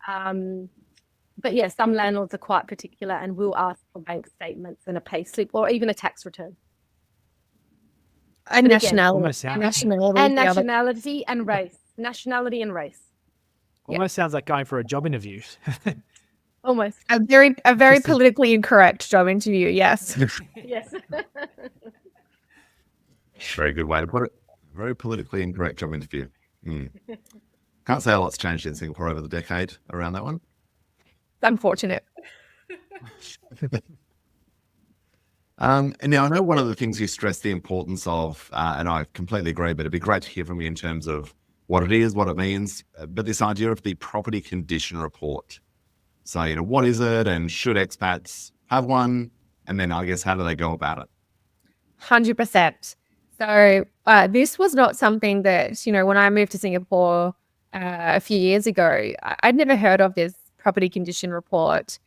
But yeah, some landlords are quite particular and will ask for bank statements and a pay slip or even a tax return. And nationality. Nationality and race. Nationality and race. Almost sounds like going for a job interview. Almost. A very politically incorrect job interview, yes. Yes. Very good way to put it. Very politically incorrect job interview. Can't say a lot's changed in Singapore over the decade around that one. It's unfortunate. And now I know one of the things you stress the importance of, and I completely agree, but it'd be great to hear from you in terms of what it is, what it means, but this idea of the property condition report. So, what is it, and should expats have one? And then I guess, how do they go about it? 100%. So this was not something that, when I moved to Singapore a few years ago, I'd never heard of this property condition report.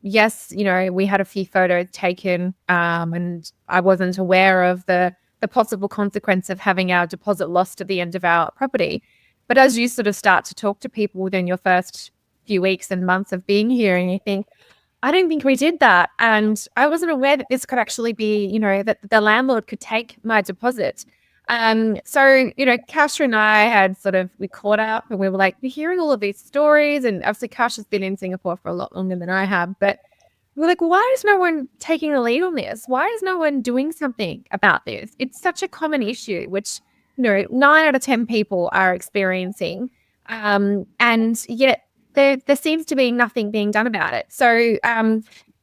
Yes, we had a few photos taken and I wasn't aware of the possible consequence of having our deposit lost at the end of our property. But as you sort of start to talk to people within your first few weeks and months of being here, and you think, I don't think we did that. And I wasn't aware that this could actually be, that the landlord could take my deposit. So, Kasha and I we caught up and we were like, we're hearing all of these stories. And obviously Kasha's been in Singapore for a lot longer than I have. But we're like, why is no one taking the lead on this? Why is no one doing something about this? It's such a common issue, which, 9 out of 10 people are experiencing. And yet there seems to be nothing being done about it. So,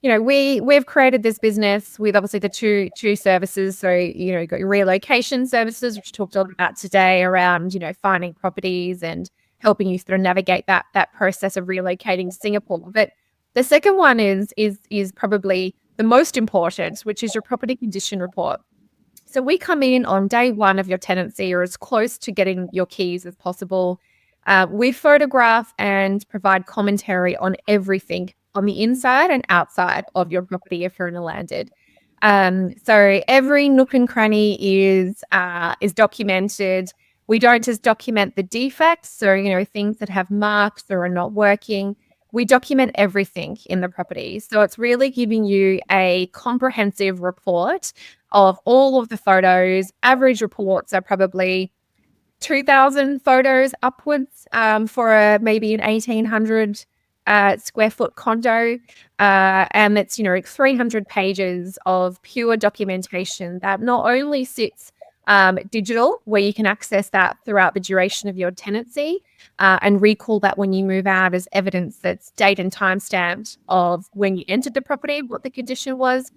we've created this business with obviously the two services. So, you've got your relocation services, which we talked a lot about today around, finding properties and helping you sort of navigate that process of relocating to Singapore. But the second one is probably the most important, which is your property condition report. So we come in on day one of your tenancy or as close to getting your keys as possible. We photograph and provide commentary on everything on the inside and outside of your property if you're in a landed. So every nook and cranny is documented. We don't just document the defects, so things that have marks or are not working. We document everything in the property. So it's really giving you a comprehensive report of all of the photos. Average reports are probably 2,000 photos upwards for maybe an 1,800 square foot condo. And it's, 300 pages of pure documentation that not only sits digital, where you can access that throughout the duration of your tenancy and recall that when you move out as evidence that's date and time stamped of when you entered the property, what the condition was.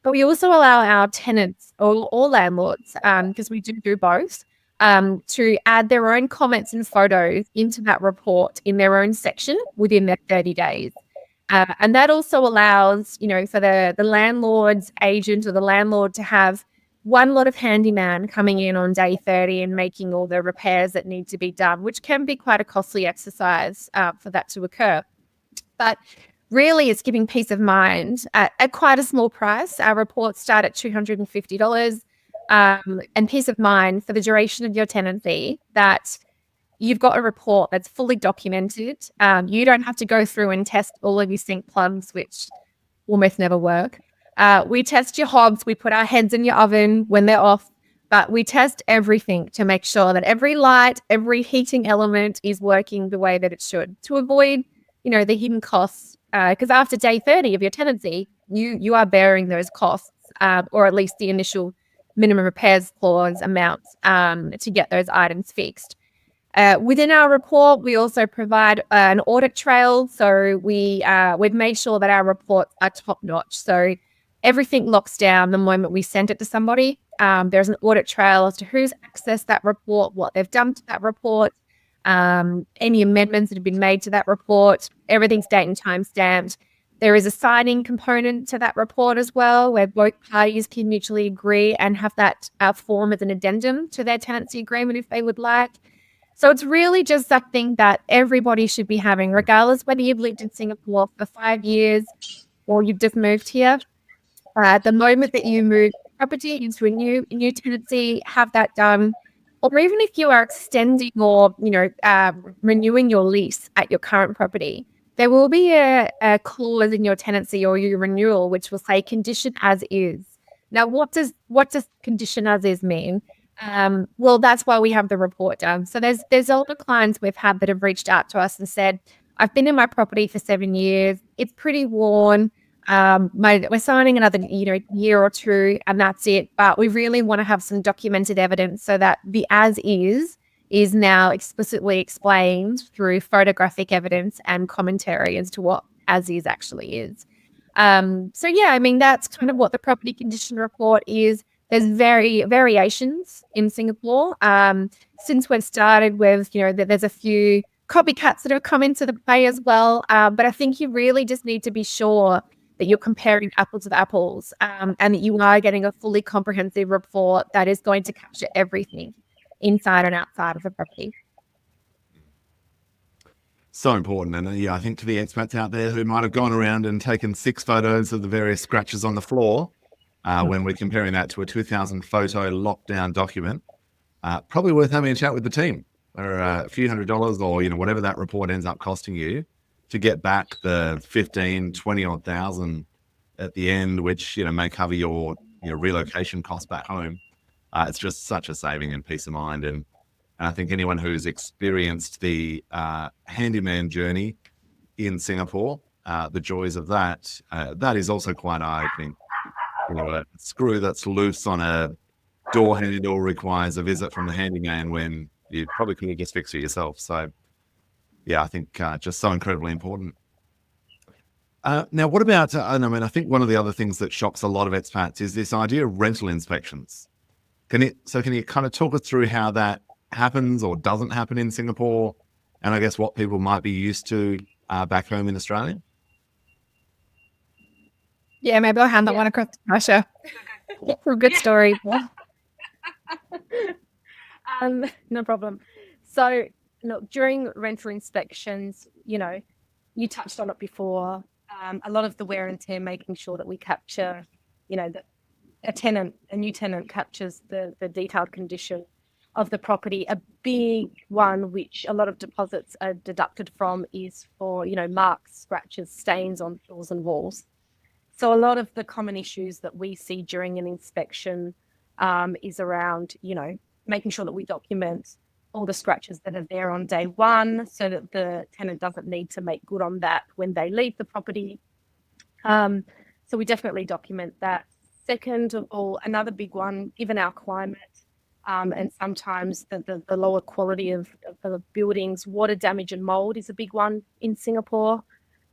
But we also allow our tenants or landlords, because we do both, to add their own comments and photos into that report in their own section within their 30 days. And that also allows, for the landlord's agent or the landlord to have one lot of handyman coming in on day 30 and making all the repairs that need to be done, which can be quite a costly exercise for that to occur. But really, it's giving peace of mind at quite a small price. Our reports start at $250. And peace of mind for the duration of your tenancy that you've got a report that's fully documented. You don't have to go through and test all of your sink plugs, which almost never work. We test your hobs. We put our heads in your oven when they're off, but we test everything to make sure that every light, every heating element is working the way that it should to avoid, the hidden costs. Because after day 30 of your tenancy, you are bearing those costs, or at least the initial minimum repairs clause amounts to get those items fixed. Within our report, we also provide an audit trail. So we've made sure that our reports are top notch. So everything locks down the moment we send it to somebody. There's an audit trail as to who's accessed that report, what they've done to that report, any amendments that have been made to that report. Everything's date and time stamped. There is a signing component to that report as well, where both parties can mutually agree and have that form as an addendum to their tenancy agreement if they would like. So it's really just something that everybody should be having, regardless whether you've lived in Singapore for 5 years or you've just moved here. The moment that you move property into a new tenancy, have that done. Or even if you are extending or, renewing your lease at your current property, there will be a clause in your tenancy or your renewal which will say condition as is. Now, what does condition as is mean? Well, that's why we have the report done. So there's older clients we've had that have reached out to us and said, I've been in my property for 7 years. It's pretty worn. We're signing another, year or two, and that's it. But we really want to have some documented evidence so that the as is now explicitly explained through photographic evidence and commentary as to what as is actually is. So yeah, I mean, that's kind of what the property condition report is. There's variations in Singapore. Since we've started with, there's a few copycats that have come into the play as well. But I think you really just need to be sure that you're comparing apples with apples, and that you are getting a fully comprehensive report that is going to capture everything inside and outside of the property. So important. And I think to the expats out there who might have gone around and taken 6 photos of the various scratches on the floor, when we're comparing that to a 2,000 photo lockdown document, probably worth having a chat with the team, or a few $100 or, whatever that report ends up costing you to get back the 15, 20 odd thousand at the end, which, may cover your relocation costs back home. It's just such a saving and peace of mind. And I think anyone who's experienced the handyman journey in Singapore, the joys of that, that is also quite eye-opening. A screw that's loose on a door handle requires a visit from the handyman when you probably couldn't just fix it yourself. So, yeah, I think just so incredibly important. Now, what about, I think one of the other things that shocks a lot of expats is this idea of rental inspections. Can you kind of talk us through how that happens or doesn't happen in Singapore, and I guess what people might be used to back home in Australia? Yeah, maybe I'll hand that one across to Tasha for a good story. No problem. So, look, during rental inspections, you touched on it before. A lot of the wear and tear, making sure that we capture, that a new tenant captures the detailed condition of the property. A big one, which a lot of deposits are deducted from, is for, marks, scratches, stains on floors and walls. So a lot of the common issues that we see during an inspection is around, making sure that we document all the scratches that are there on day one so that the tenant doesn't need to make good on that when they leave the property. So we definitely document that. Second of all, another big one, given our climate and sometimes the lower quality of the buildings, water damage and mold is a big one in Singapore.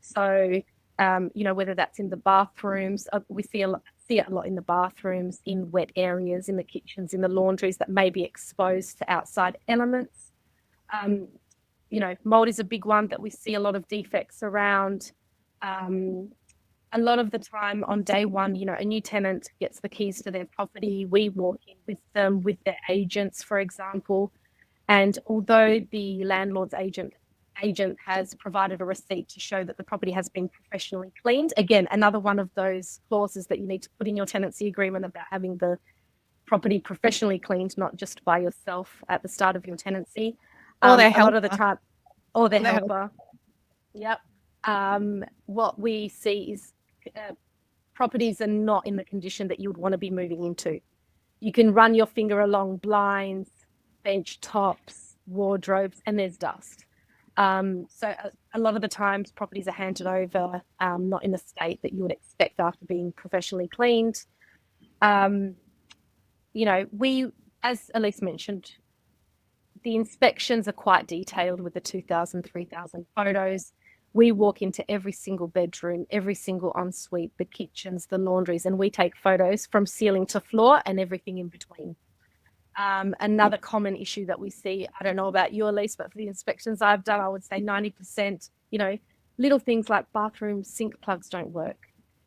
So, whether that's in the bathrooms, we see it a lot in the bathrooms, in wet areas, in the kitchens, in the laundries that may be exposed to outside elements. Mold is a big one that we see a lot of defects around. A lot of the time on day one, a new tenant gets the keys to their property. We walk in with them, with their agents, for example. And although the landlord's agent has provided a receipt to show that the property has been professionally cleaned, again, another one of those clauses that you need to put in your tenancy agreement about having the property professionally cleaned, not just by yourself at the start of your tenancy. Or their a lot of the helper. time, or their Their helper. Yep. What we see is properties are not in the condition that you would want to be moving into. You can run your finger along blinds, bench tops, wardrobes, and there's dust. So a lot of the times properties are handed over not in a state that you would expect after being professionally cleaned. We, as Elise mentioned, the inspections are quite detailed with the 2,000, 3,000 photos. We walk into every single bedroom, every single ensuite, the kitchens, the laundries, and we take photos from ceiling to floor and everything in between. Another common issue that we see, I don't know about you, Elise, but for the inspections I've done, I would say 90%, little things like bathroom sink plugs don't work.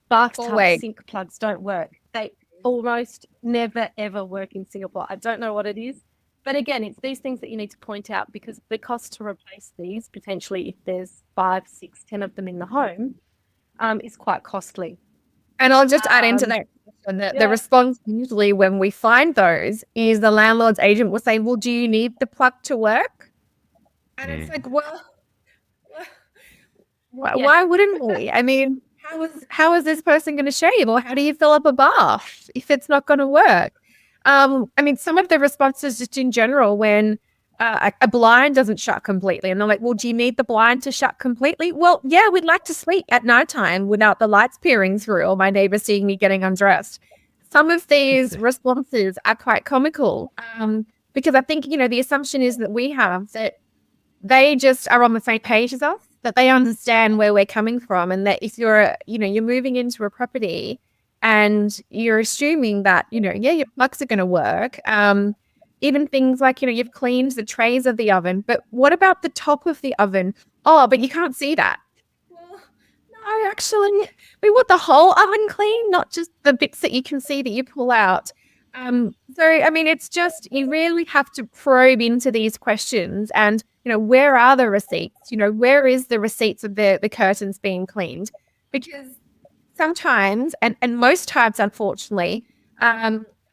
Bathtub sink plugs don't work. They almost never, ever work in Singapore. I don't know what it is. But again, it's these things that you need to point out because the cost to replace these, potentially if there's 5, 6, 10 of them in the home, is quite costly. And I'll just add into that. The response usually when we find those is the landlord's agent will say, well, do you need the plug to work? And it's like, well, why wouldn't we? I mean, how is this person going to show you? Or how do you fill up a bath if it's not going to work? Some of the responses just in general when a blind doesn't shut completely and they're like, well, do you need the blind to shut completely? Well, yeah, we'd like to sleep at nighttime without the lights peering through or my neighbor seeing me getting undressed. Some of these responses are quite comical because I think, the assumption is that we have that they just are on the same page as us, that they understand where we're coming from and that if you're moving into a property and you're assuming that, your plugs are going to work. Even things like, you've cleaned the trays of the oven, but what about the top of the oven? Oh, but you can't see that. Well, no, actually, we want the whole oven clean, not just the bits that you can see that you pull out. It's just, you really have to probe into these questions and, where are the receipts? Where is the receipts of the curtains being cleaned? Because sometimes, and most times, unfortunately,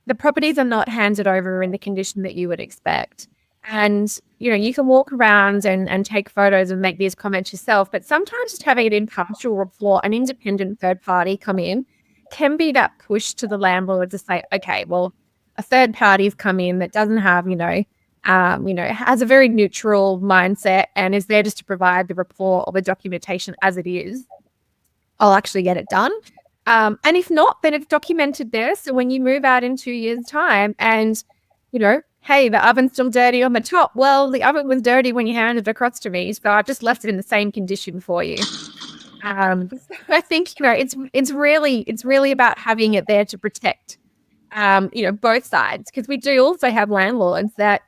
the properties are not handed over in the condition that you would expect. And, you can walk around and take photos and make these comments yourself, but sometimes just having an impartial report, an independent third party come in can be that push to the landlord to say, okay, well, a third party's come in that doesn't have, has a very neutral mindset and is there just to provide the report or the documentation as it is. I'll actually get it done. And if not, then it's documented there. So when you move out in 2 years' time and, hey, the oven's still dirty on the top. Well, the oven was dirty when you handed it across to me. So I've just left it in the same condition for you. I think, it's really about having it there to protect, both sides. Because we do also have landlords that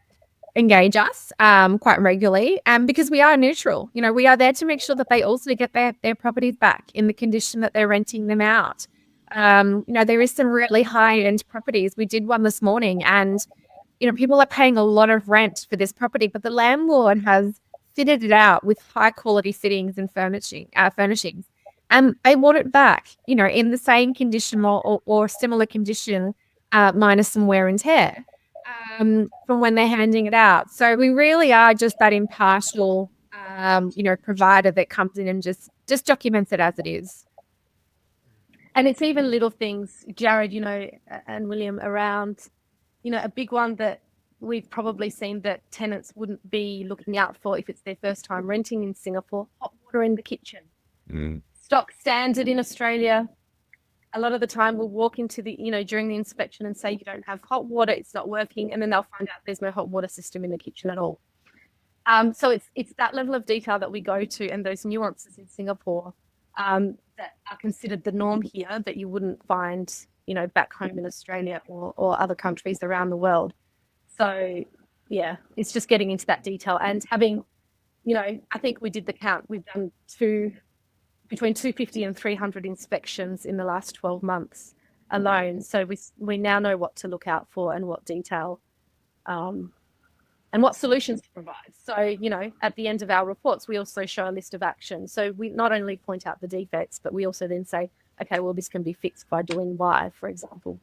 engage us quite regularly because we are neutral. We are there to make sure that they also get their properties back in the condition that they're renting them out. There is some really high-end properties. We did one this morning and, people are paying a lot of rent for this property, but the landlord has fitted it out with high-quality fittings and furnishings. And they want it back, in the same condition or similar condition minus some wear and tear. From when they're handing it out. So we really are just that impartial, provider that comes in and just documents it as it is. And it's even little things, Jarrad, and William, around, a big one that we've probably seen that tenants wouldn't be looking out for if it's their first time renting in Singapore: hot water in the kitchen. Stock standard in Australia. A lot of the time we'll walk into during the inspection and say, you don't have hot water, it's not working. And then they'll find out there's no hot water system in the kitchen at all. So it's that level of detail that we go to, and those nuances in Singapore that are considered the norm here that you wouldn't find, back home in Australia or other countries around the world. So yeah, it's just getting into that detail and having, I think we did the count. We've done between 250 and 300 inspections in the last 12 months alone. So we now know what to look out for and what detail and what solutions to provide. So, at the end of our reports, we also show a list of actions. So we not only point out the defects, but we also then say, okay, well, this can be fixed by doing Y, for example.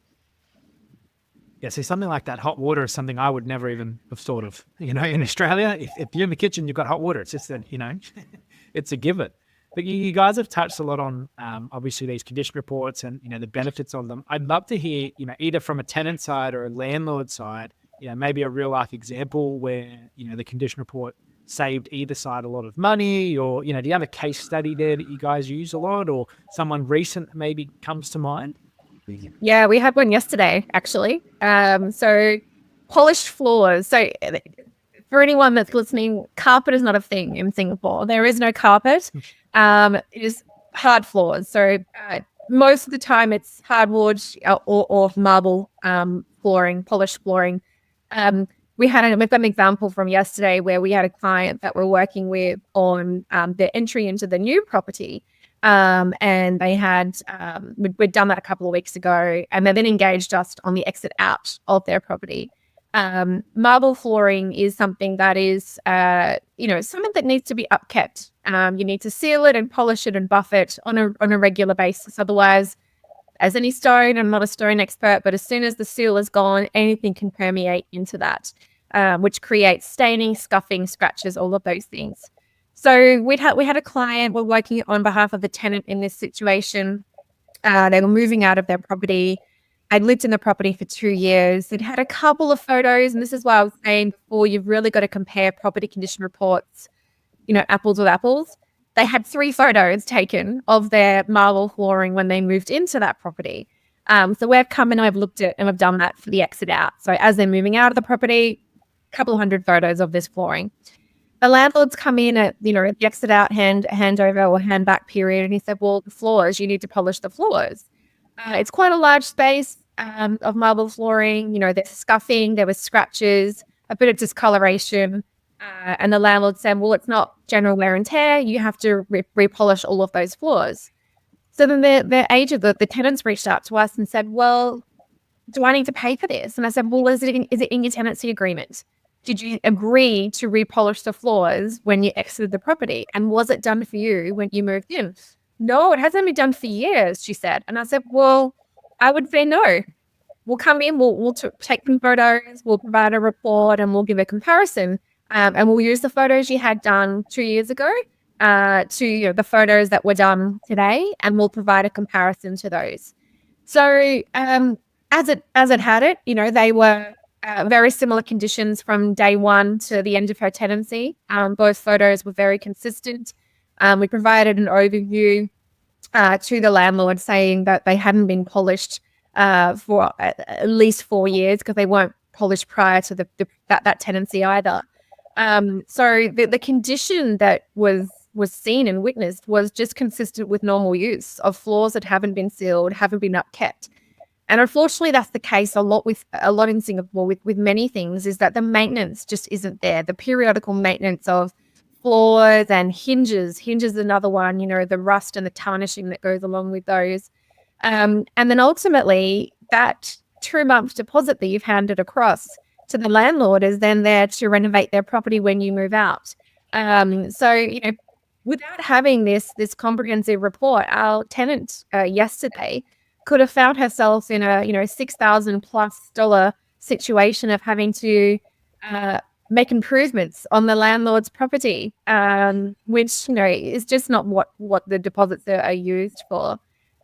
Yeah, see, something like that, hot water is something I would never even have thought of. In Australia, if you're in the kitchen, you've got hot water. It's just that, it's a given. But you guys have touched a lot on, obviously, these condition reports and, the benefits of them. I'd love to hear, either from a tenant side or a landlord side, maybe a real life example where, the condition report saved either side a lot of money, or, do you have a case study there that you guys use a lot, or someone recent maybe comes to mind? Yeah, we had one yesterday, actually. So polished floors. So for anyone that's listening, carpet is not a thing in Singapore. There is no carpet. It is hard floors. So most of the time it's hardwood or marble flooring, polished flooring. We've got an example from yesterday where we had a client that we're working with on their entry into the new property. And they had, we'd done that a couple of weeks ago, and they then engaged us on the exit out of their property. Marble flooring is something that is, something that needs to be upkept. You need to seal it and polish it and buff it on a regular basis. Otherwise, as any stone, I'm not a stone expert, but as soon as the seal is gone, anything can permeate into that, which creates staining, scuffing, scratches, all of those things. So we had a client, we're working on behalf of the tenant in this situation. They were moving out of their property. I'd lived in the property for 2 years. It had a couple of photos, and this is why I was saying before, you've really got to compare property condition reports, apples with apples. They had 3 photos taken of their marble flooring when they moved into that property. So we've come and I've looked at and I've done that for the exit out. So as they're moving out of the property, a couple of hundred photos of this flooring. The landlords come in at, the exit out handover or hand back period, and he said, well, the floors, you need to polish the floors. It's quite a large space of marble flooring. There's scuffing, there was scratches, a bit of discoloration. And the landlord said, well, it's not general wear and tear. You have to repolish all of those floors. So then the agent, the tenants reached out to us and said, well, do I need to pay for this? And I said, well, is it in your tenancy agreement? Did you agree to repolish the floors when you exited the property? And was it done for you when you moved in? No, it hasn't been done for years, she said. And I said, well, I would say no. We'll come in, we'll take some photos, we'll provide a report, and we'll give a comparison. And we'll use the photos you had done 2 years ago to the photos that were done today, and we'll provide a comparison to those. So as it had it, they were very similar conditions from day one to the end of her tenancy. Both photos were very consistent. We provided an overview to the landlord saying that they hadn't been polished for at least 4 years because they weren't polished prior to that tenancy either. So the condition that was seen and witnessed was just consistent with normal use of floors that haven't been sealed, haven't been upkept. And unfortunately, that's the case a lot in Singapore with many things, is that the maintenance just isn't there. The periodical maintenance of floors and hinges is another one, the rust and the tarnishing that goes along with those. And then ultimately, that 2-month deposit that you've handed across to the landlord is then there to renovate their property when you move out. So, without having this comprehensive report, our tenant yesterday could have found herself in a $6,000+ situation of having to make improvements on the landlord's property, which is just not what the deposits are used for.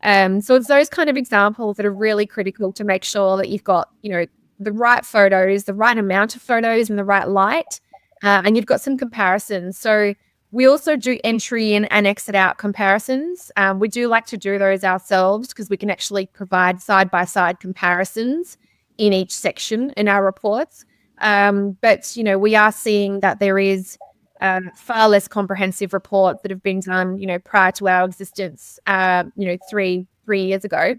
So it's those kind of examples that are really critical to make sure that you've got, the right photos, the right amount of photos and the right light, and you've got some comparisons. So we also do entry in and exit out comparisons. We do like to do those ourselves because we can actually provide side-by-side comparisons in each section in our reports. But, we are seeing that there is far less comprehensive reports that have been done, prior to our existence, 2 or 3 years ago,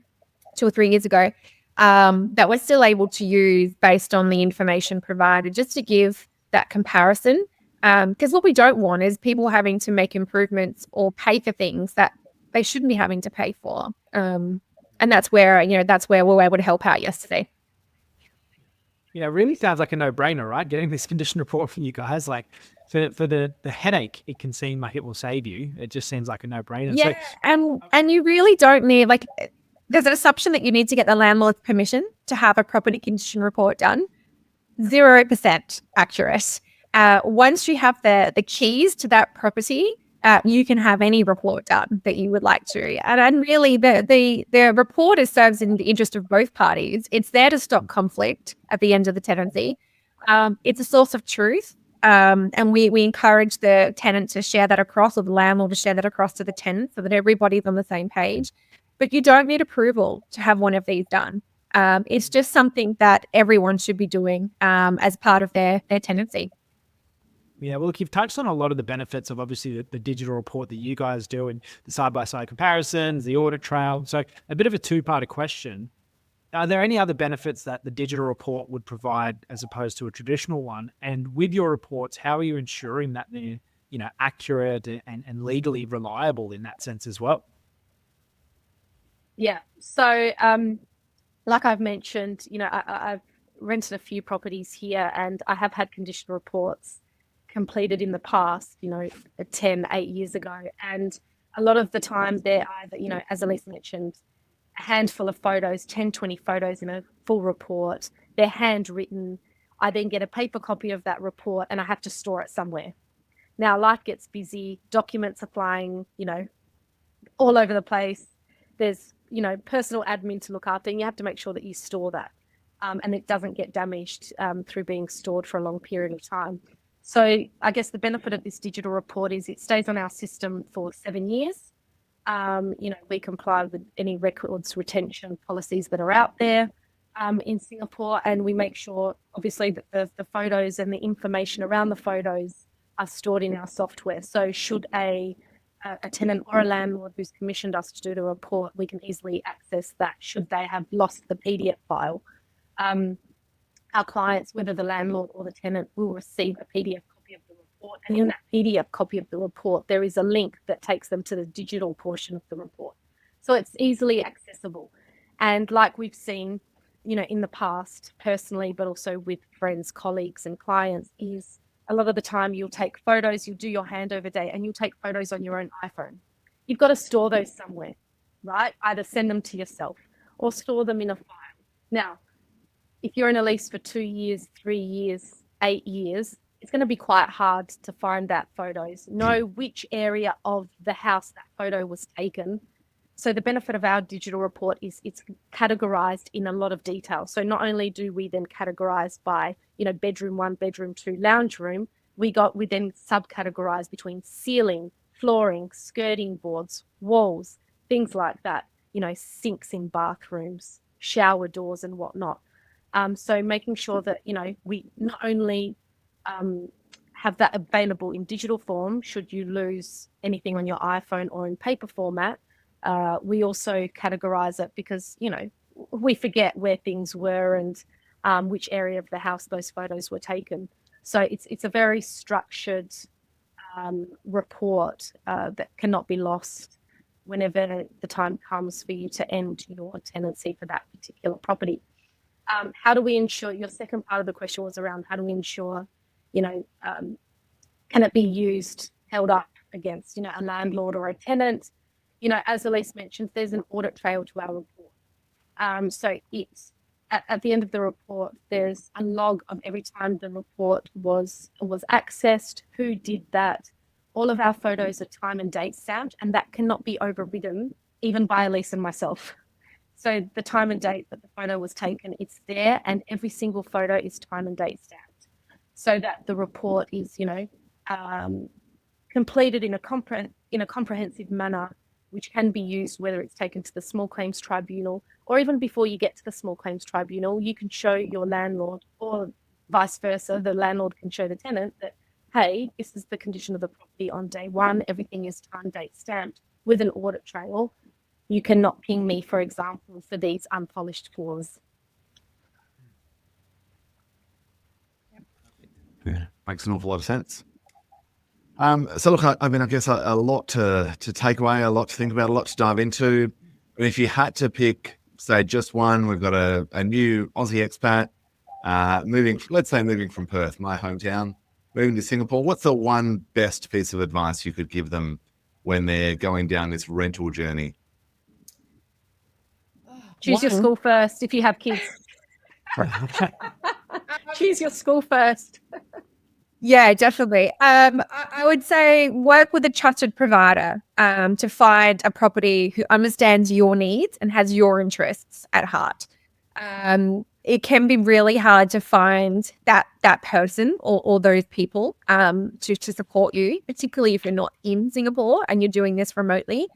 that we're still able to use based on the information provided just to give that comparison. Because what we don't want is people having to make improvements or pay for things that they shouldn't be having to pay for. And that's where we were able to help out yesterday. Yeah, it really sounds like a no-brainer, right? Getting this condition report from you guys, like for the headache it can seem like it will save you. It just seems like a no-brainer. Yeah, and you really don't need, there's an assumption that you need to get the landlord's permission to have a property condition report done. 0% accurate. Once you have the keys to that property, you can have any report done that you would like to. And really, the report serves in the interest of both parties. It's there to stop conflict at the end of the tenancy. It's a source of truth. And we encourage the tenant to share that across, or the landlord to share that across to the tenant, so that everybody's on the same page. But you don't need approval to have one of these done. It's just something that everyone should be doing as part of their tenancy. Yeah, well, look, you've touched on a lot of the benefits of obviously the digital report that you guys do, and the side-by-side comparisons, the audit trail. So a bit of a two-parter question. Are there any other benefits that the digital report would provide as opposed to a traditional one? And with your reports, how are you ensuring that they're, accurate and legally reliable in that sense as well? Yeah. So, like I've mentioned, I've rented a few properties here, and I have had condition reports completed in the past, 8 years ago. And a lot of the time they're either, as Elise mentioned, a handful of photos, 10, 20 photos in a full report. They're handwritten. I then get a paper copy of that report and I have to store it somewhere. Now, life gets busy. Documents are flying, all over the place. There's, personal admin to look after, and you have to make sure that you store that and it doesn't get damaged through being stored for a long period of time. So I guess the benefit of this digital report is it stays on our system for 7 years. We comply with any records retention policies that are out there in Singapore, and we make sure, obviously, that the photos and the information around the photos are stored in our software. So should a tenant or a landlord who's commissioned us to do the report, we can easily access that should they have lost the PDF file. Our clients, whether the landlord or the tenant, will receive a PDF copy of the report. And in that PDF copy of the report, there is a link that takes them to the digital portion of the report. So it's easily accessible. And like we've seen, in the past, personally, but also with friends, colleagues and clients, is a lot of the time you'll take photos, you'll do your handover day, and you'll take photos on your own iPhone. You've got to store those somewhere, right? Either send them to yourself or store them in a file. Now, if you're in a lease for 2 years, 3 years, 8 years, it's going to be quite hard to find that photos, know which area of the house that photo was taken. So the benefit of our digital report is it's categorized in a lot of detail. So not only do we then categorize by, bedroom 1, bedroom 2, lounge room, we then subcategorize between ceiling, flooring, skirting boards, walls, things like that, sinks in bathrooms, shower doors and whatnot. So making sure that, we not only have that available in digital form, should you lose anything on your iPhone or in paper format, we also categorize it because, we forget where things were and which area of the house those photos were taken. So it's a very structured report that cannot be lost whenever the time comes for you to end your tenancy for that particular property. How do we ensure, your second part of the question was around how do we ensure, can it be used, held up against, a landlord or a tenant? As Elise mentioned, there's an audit trail to our report. So it's at the end of the report, there's a log of every time the report was accessed, who did that. All of our photos are time and date stamped, and that cannot be overridden even buy a lease and myself. So the time and date that the photo was taken, it's there, and every single photo is time and date stamped, so that the report is, completed in a comprehensive manner, which can be used whether it's taken to the small claims tribunal, or even before you get to the small claims tribunal, you can show your landlord, or vice versa, the landlord can show the tenant that, hey, this is the condition of the property on day one, everything is time date stamped with an audit trail. You cannot ping me, for example, for these unpolished floors. Yeah, makes an awful lot of sense. So look, I mean, I guess a lot to take away, a lot to think about, a lot to dive into. I mean, if you had to pick, say, just one, we've got a new Aussie expat moving from Perth, my hometown, moving to Singapore. What's the one best piece of advice you could give them when they're going down this rental journey? Choose your school first if you have kids. Choose your school first. Yeah, definitely. I would say work with a trusted provider to find a property who understands your needs and has your interests at heart. It can be really hard to find that person or those people to support you, particularly if you're not in Singapore and you're doing this remotely.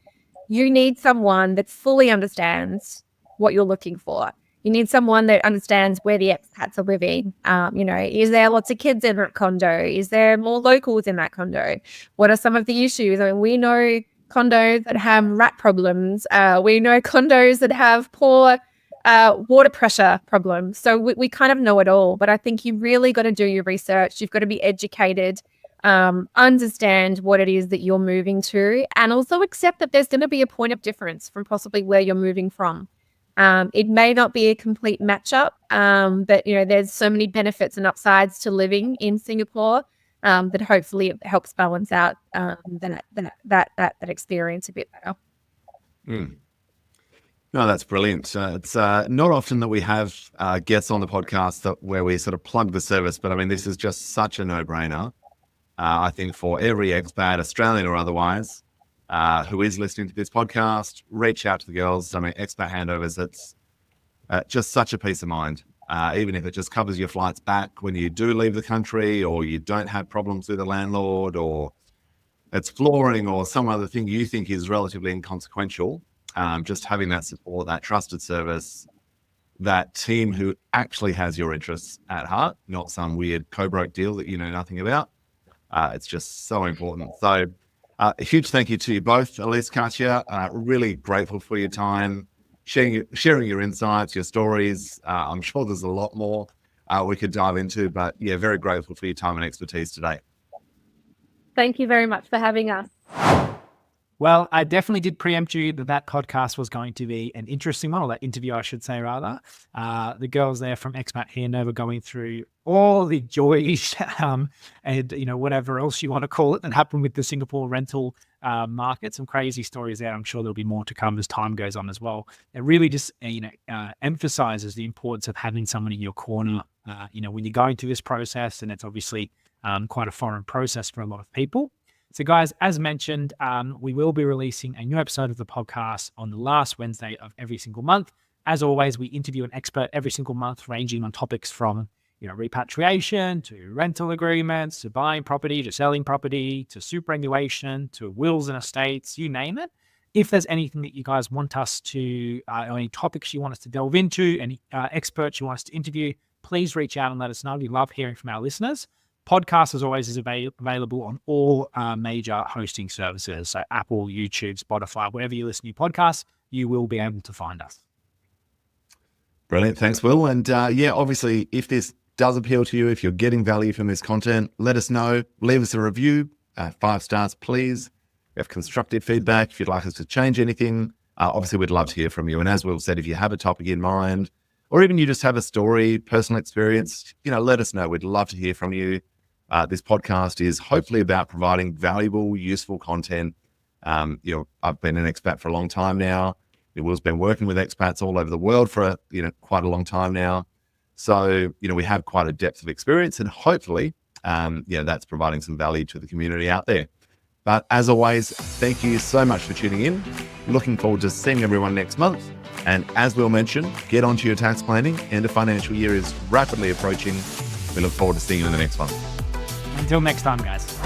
You need someone that fully understands what you're looking for. You need someone that understands where the expats are living. Is there lots of kids in that condo? Is there more locals in that condo? What are some of the issues? I mean, we know condos that have rat problems. We know condos that have poor water pressure problems. So we kind of know it all. But I think you really got to do your research. You've got to be educated, understand what it is that you're moving to, and also accept that there's going to be a point of difference from possibly where you're moving from. It may not be a complete matchup, but there's so many benefits and upsides to living in Singapore that hopefully it helps balance out that experience a bit better. No, that's brilliant. It's not often that we have guests on the podcast where we sort of plug the service, but I mean, this is just such a no-brainer. I think for every expat, Australian or otherwise, who is listening to this podcast, reach out to the girls. I mean, Expat Handovers, it's just such a peace of mind. Even if it just covers your flights back when you do leave the country, or you don't have problems with the landlord, or it's flooring or some other thing you think is relatively inconsequential. Just having that support, that trusted service, that team who actually has your interests at heart, not some weird co-broke deal that you know nothing about. It's just so important. So a huge thank you to you both, Elise, Katya. Really grateful for your time, sharing your insights, your stories. I'm sure there's a lot more we could dive into, but yeah, very grateful for your time and expertise today. Thank you very much for having us. Well, I definitely did preempt you that podcast was going to be an interesting one, or that interview, I should say, rather. The girls there from Expat Handover going through all the joys and, whatever else you want to call it that happened with the Singapore rental market. Some crazy stories there. I'm sure there'll be more to come as time goes on as well. It really just, emphasizes the importance of having someone in your corner, when you're going through this process, and it's obviously quite a foreign process for a lot of people. So guys, as mentioned, we will be releasing a new episode of the podcast on the last Wednesday of every single month. As always, we interview an expert every single month, ranging on topics from, repatriation to rental agreements, to buying property, to selling property, to superannuation, to wills and estates, you name it. If there's anything that you guys want us to, or any topics you want us to delve into, any experts you want us to interview, please reach out and let us know. We love hearing from our listeners. Podcast, as always, is available on all major hosting services. So Apple, YouTube, Spotify, wherever you listen to your podcasts, you will be able to find us. Brilliant. Thanks, Will. And obviously, if this does appeal to you, if you're getting value from this content, let us know. Leave us a review, 5 stars, please. We have constructive feedback. If you'd like us to change anything, obviously, we'd love to hear from you. And as Will said, if you have a topic in mind, or even you just have a story, personal experience, let us know. We'd love to hear from you. This podcast is hopefully about providing valuable, useful content. I've been an expat for a long time now. Will's been working with expats all over the world for quite a long time now. So, we have quite a depth of experience, and hopefully, that's providing some value to the community out there. But as always, thank you so much for tuning in. looking forward to seeing everyone next month. And as Will mentioned, get onto your tax planning. End of financial year is rapidly approaching. We look forward to seeing you in the next one. Until next time, guys.